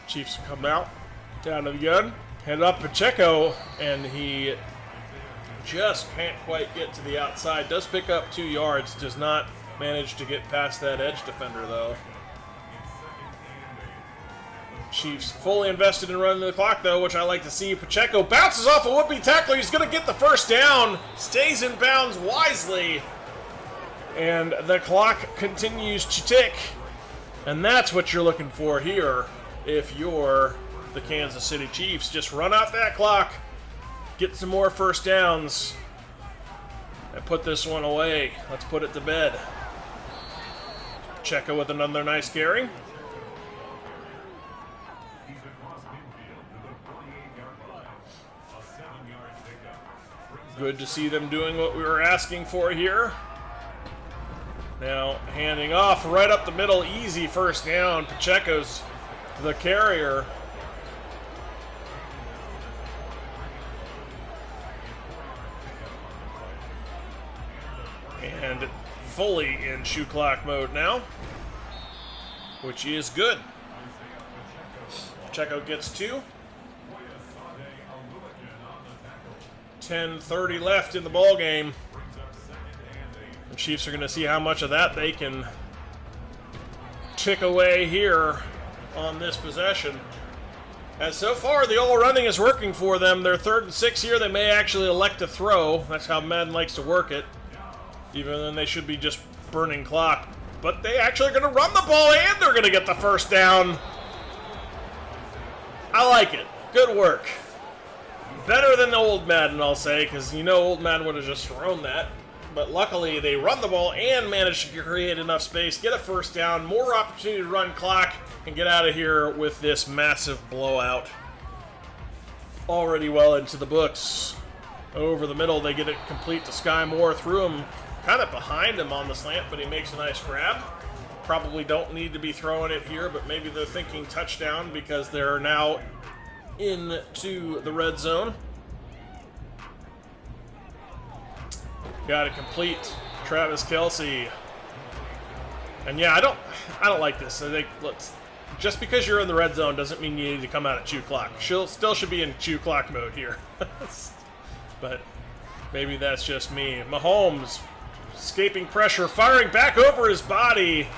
Chiefs come out, down to the gun, hand it off Pacheco, and he just can't quite get to the outside. Does pick up 2 yards, does not manage to get past that edge defender, though. Chiefs fully invested in running the clock, though, which I like to see. Pacheco bounces off a would-be tackler. He's going to get the 1st down. Stays in bounds wisely. And the clock continues to tick. And that's what you're looking for here if you're the the Kansas City Chiefs. Just run out that clock, get some more first downs, and put this one away. Let's put it to bed. Pacheco with another nice carry. Good to see them doing what we were asking for here. Now handing off right up the middle, easy first down. Pacheco's the carrier. And fully in shoe clock mode now, which is good. Pacheco gets 2. 10:30 left in the ball game. The Chiefs are going to see how much of that they can tick away here on this possession. And so far, the all running is working for them. They're 3rd and 6 here. They may actually elect to throw. That's how Madden likes to work it. Even then, they should be just burning clock. But they actually are going to run the ball, and they're going to get the first down. I like it. Good work. Better than the old Madden, I'll say, because you know old Madden would have just thrown that. But luckily, they run the ball and manage to create enough space, get a first down, more opportunity to run clock, and get out of here with this massive blowout. Already well into the books. Over the middle, they get it complete to Sky Moore. Threw him kind of behind him on the slant, but he makes a nice grab. Probably don't need to be throwing it here, but maybe they're thinking touchdown because they're now into the red zone. Got it complete. Travis Kelce. And yeah, I don't like this. I think just because you're in the red zone doesn't mean you need to come out at chew clock. Still should be in chew clock mode here. But maybe that's just me. Mahomes escaping pressure, firing back over his body.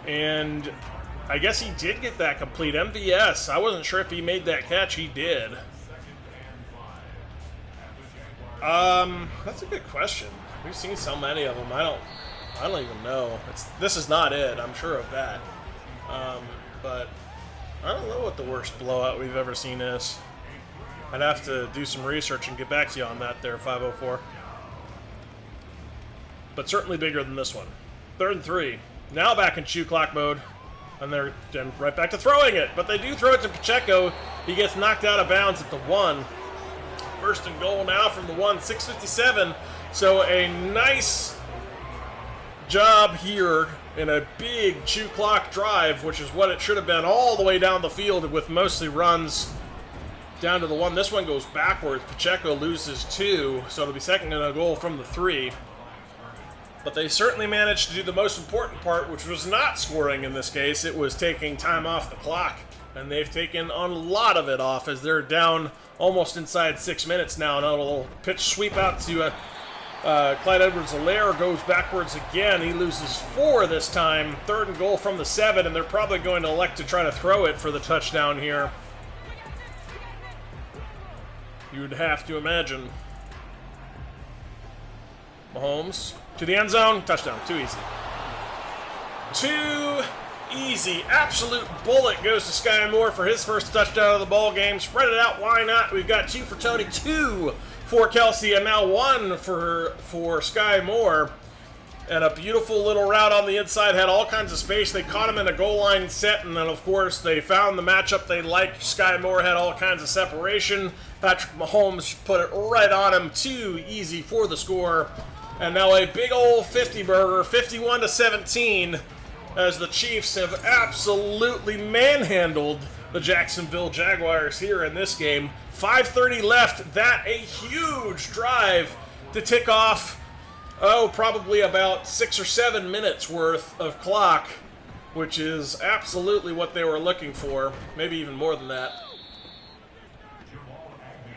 And I guess he did get that complete. MVS. I wasn't sure if he made that catch. He did. That's a good question. We've seen so many of them. I don't even know. This is not it. I'm sure of that. But I don't know what the worst blowout we've ever seen is. I'd have to do some research and get back to you on that there, 504. But certainly bigger than this one. 3rd and 3. Now back in shoe clock mode. And they're right back to throwing it. But they do throw it to Pacheco. He gets knocked out of bounds at the 1. 1st and goal now from the 1. 6:57. So a nice job here in a big shoe clock drive, which is what it should have been all the way down the field with mostly runs down to the 1. This one goes backwards. Pacheco loses 2. So it'll be 2nd and a goal from the 3. But they certainly managed to do the most important part, which was not scoring in this case. It was taking time off the clock. And they've taken a lot of it off as they're down almost inside 6 minutes now. And a little pitch sweep out to Clyde Edwards-Helaire goes backwards again. He loses 4 this time. 3rd and goal from the 7, and they're probably going to elect to try to throw it for the touchdown here. You would have to imagine. Mahomes to the end zone. Touchdown. Too easy. Too easy. Absolute bullet goes to Sky Moore for his first touchdown of the ball game. Spread it out. Why not? We've got 2 for Tony, 2 for Kelce, and now 1 for Sky Moore. And a beautiful little route on the inside. Had all kinds of space. They caught him in a goal line set, and then, of course, they found the matchup they liked. Sky Moore had all kinds of separation. Patrick Mahomes put it right on him. Too easy for the score. And now a big old 50-burger, 51-17, as the Chiefs have absolutely manhandled the Jacksonville Jaguars here in this game. 5:30 left. That a huge drive to tick off, probably about 6 or 7 minutes worth of clock, which is absolutely what they were looking for. Maybe even more than that.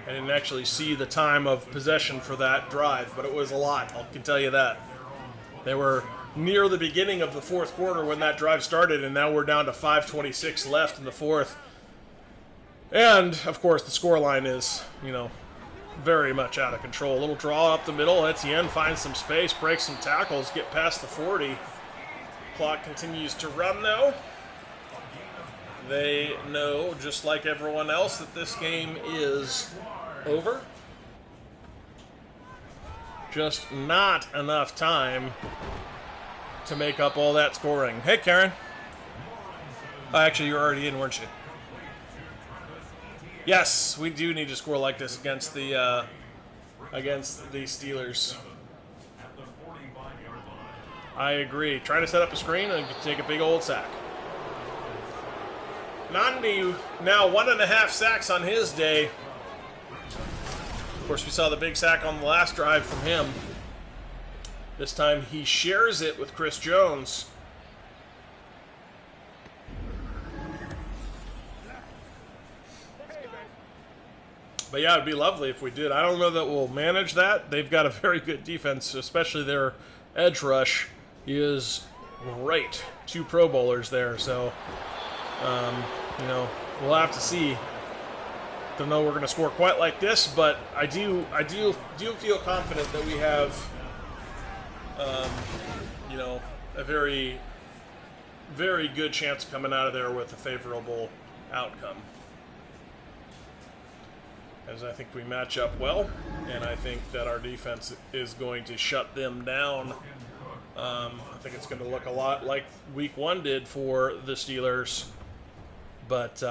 I didn't actually see the time of possession for that drive, but it was a lot, I can tell you that. They were near the beginning of the 4th quarter when that drive started, and now we're down to 5:26 left in the 4th. And, of course, the scoreline is, very much out of control. A little draw up the middle. Etienne finds some space, breaks some tackles, get past the 40. Clock continues to run, though. they know, just like everyone else, that this game is over. Just not enough time to make up all that scoring. Hey, Karen. Oh, actually, you're already in, weren't you? Yes, we do need to score like this against the Steelers. I agree. Try to set up a screen and take a big old sack. Nandi now 1.5 sacks on his day. Of course, we saw the big sack on the last drive from him. This time he shares it with Chris Jones. But yeah, it'd be lovely if we did. I don't know that we'll manage that. They've got a very good defense, especially their edge rush is great. 2 Pro Bowlers there, so you know, we'll have to see. Don't know we're going to score quite like this, but I do feel confident that we have, you know, a very, very good chance of coming out of there with a favorable outcome. As I think we match up well, and I think that our defense is going to shut them down. I think it's going to look a lot like Week 1 did for the Steelers. But,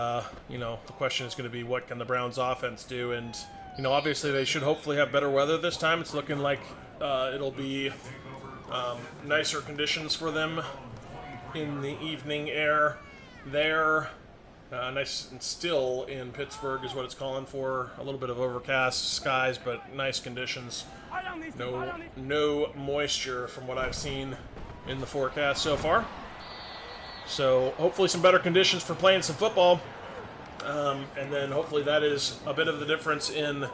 you know, the question is going to be, what can the Browns offense do? And, you know, obviously they should hopefully have better weather this time. It's looking like it'll be nicer conditions for them in the evening air there. Nice and still in Pittsburgh is what it's calling for. A little bit of overcast skies, but nice conditions. No moisture from what I've seen in the forecast so far. So hopefully some better conditions for playing some football. And then hopefully that is a bit of the difference in,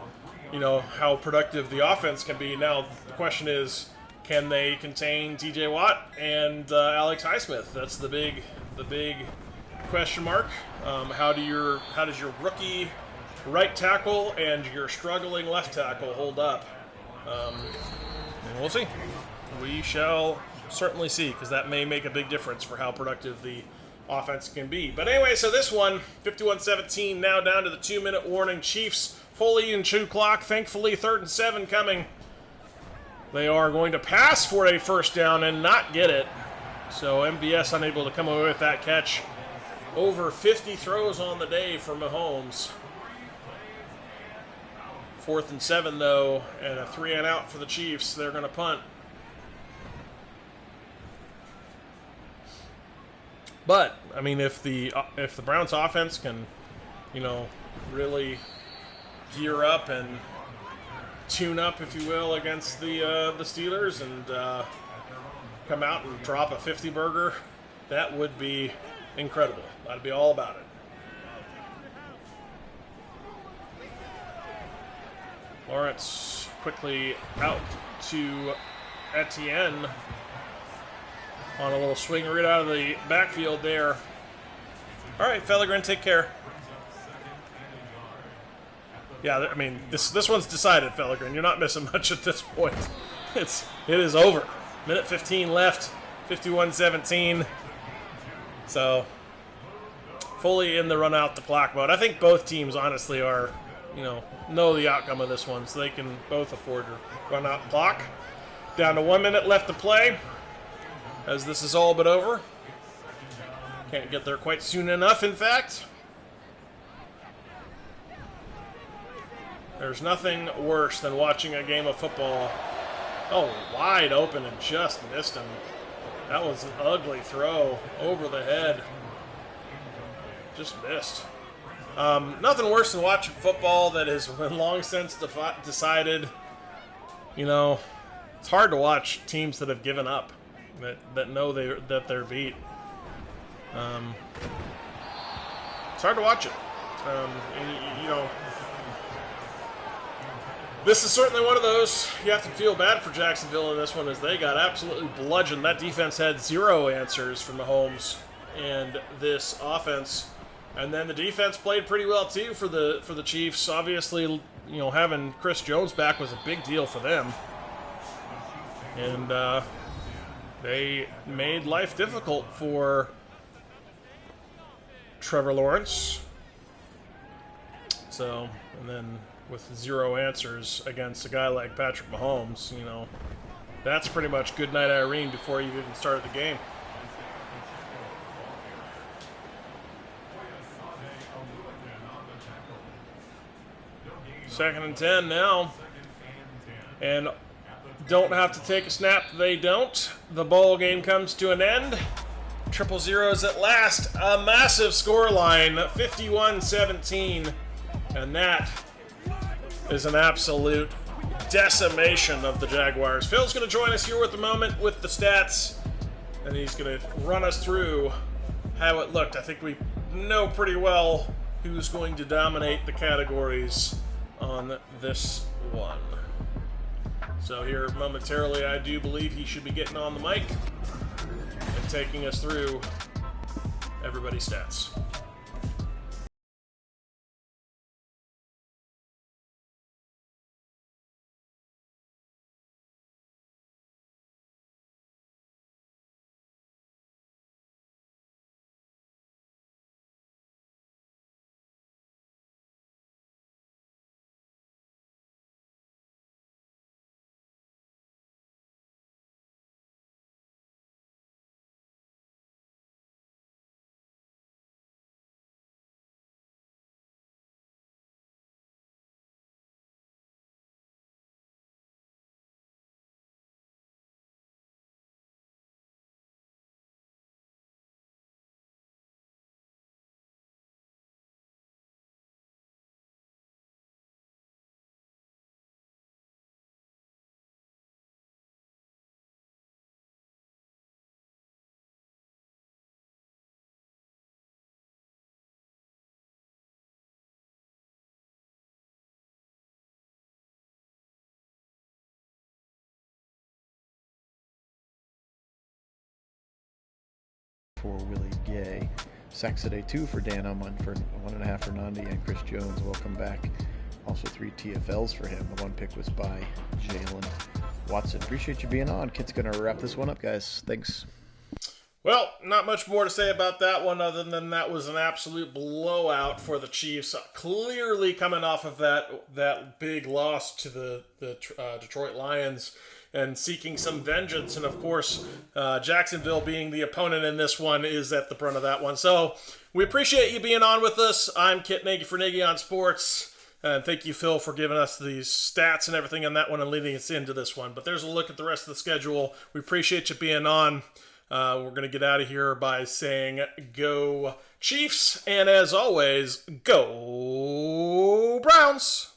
you know, how productive the offense can be. Now the question is, can they contain TJ Watt and Alex Highsmith? That's the big question mark. How does your rookie right tackle and your struggling left tackle hold up? And we'll see. We shall certainly see, because that may make a big difference for how productive the offense can be. But anyway, so this one, 51-17, now down to the 2-minute warning. Chiefs fully in 2 clock. Thankfully, 3rd and 7 coming. They are going to pass for a first down and not get it. So MVS unable to come away with that catch. Over 50 throws on the day for Mahomes. 4th and 7, though, and a 3-and-out for the Chiefs. They're going to punt. But, I mean, if the Browns offense can, you know, really gear up and tune up, if you will, against the Steelers and come out and drop a 50-burger, that would be incredible. I'd be all about it. Lawrence quickly out to Etienne on a little swing right out of the backfield there. All right, Fellegren, take care. Yeah, I mean, this one's decided, Fellegren. You're not missing much at this point. It is over. Minute 15 left, 51-17. So, fully in the run out the clock mode. I think both teams, honestly, are, you know the outcome of this one, so they can both afford to run out the clock. Down to 1 minute left to play, as this is all but over. Can't get there quite soon enough, in fact. There's nothing worse than watching a game of football. Oh, wide open and just missed him. That was an ugly throw over the head. Just missed. Nothing worse than watching football that has been long since decided. You know, it's hard to watch teams that have given up, that know that they're beat. It's hard to watch it. And, you know, this is certainly one of those. You have to feel bad for Jacksonville in this one, as they got absolutely bludgeoned. That defense had 0 answers for Mahomes and this offense. And then the defense played pretty well too for the Chiefs. Obviously, you know, having Chris Jones back was a big deal for them. And they made life difficult for Trevor Lawrence. So, and then with 0 answers against a guy like Patrick Mahomes, you know, that's pretty much good night Irene before you even started the game. Second and 10 now. And don't have to take a snap. They don't. The ball game comes to an end. 0-0s at last. A massive scoreline, 51-17. And that is an absolute decimation of the Jaguars. Phil's going to join us here with the moment with the stats. And he's going to run us through how it looked. I think we know pretty well who's going to dominate the categories on this one. So here momentarily, I do believe he should be getting on the mic and taking us through everybody's stats. For Willie Gay. Saturday 2 for Dan Ullman, for 1.5 for Nandi and Chris Jones. Welcome back. Also 3 TFLs for him. The one pick was by Jalen Watson. Appreciate you being on. Kit's going to wrap this one up, guys. Thanks. Well, not much more to say about that one other than that was an absolute blowout for the Chiefs. Clearly coming off of that big loss to the Detroit Lions and seeking some vengeance. And, of course, Jacksonville being the opponent in this one is at the front of that one. So we appreciate you being on with us. I'm Kit Nagy for Nagy on Sports. And thank you, Phil, for giving us these stats and everything on that one and leading us into this one. But there's a look at the rest of the schedule. We appreciate you being on. We're going to get out of here by saying go Chiefs. And as always, go Browns.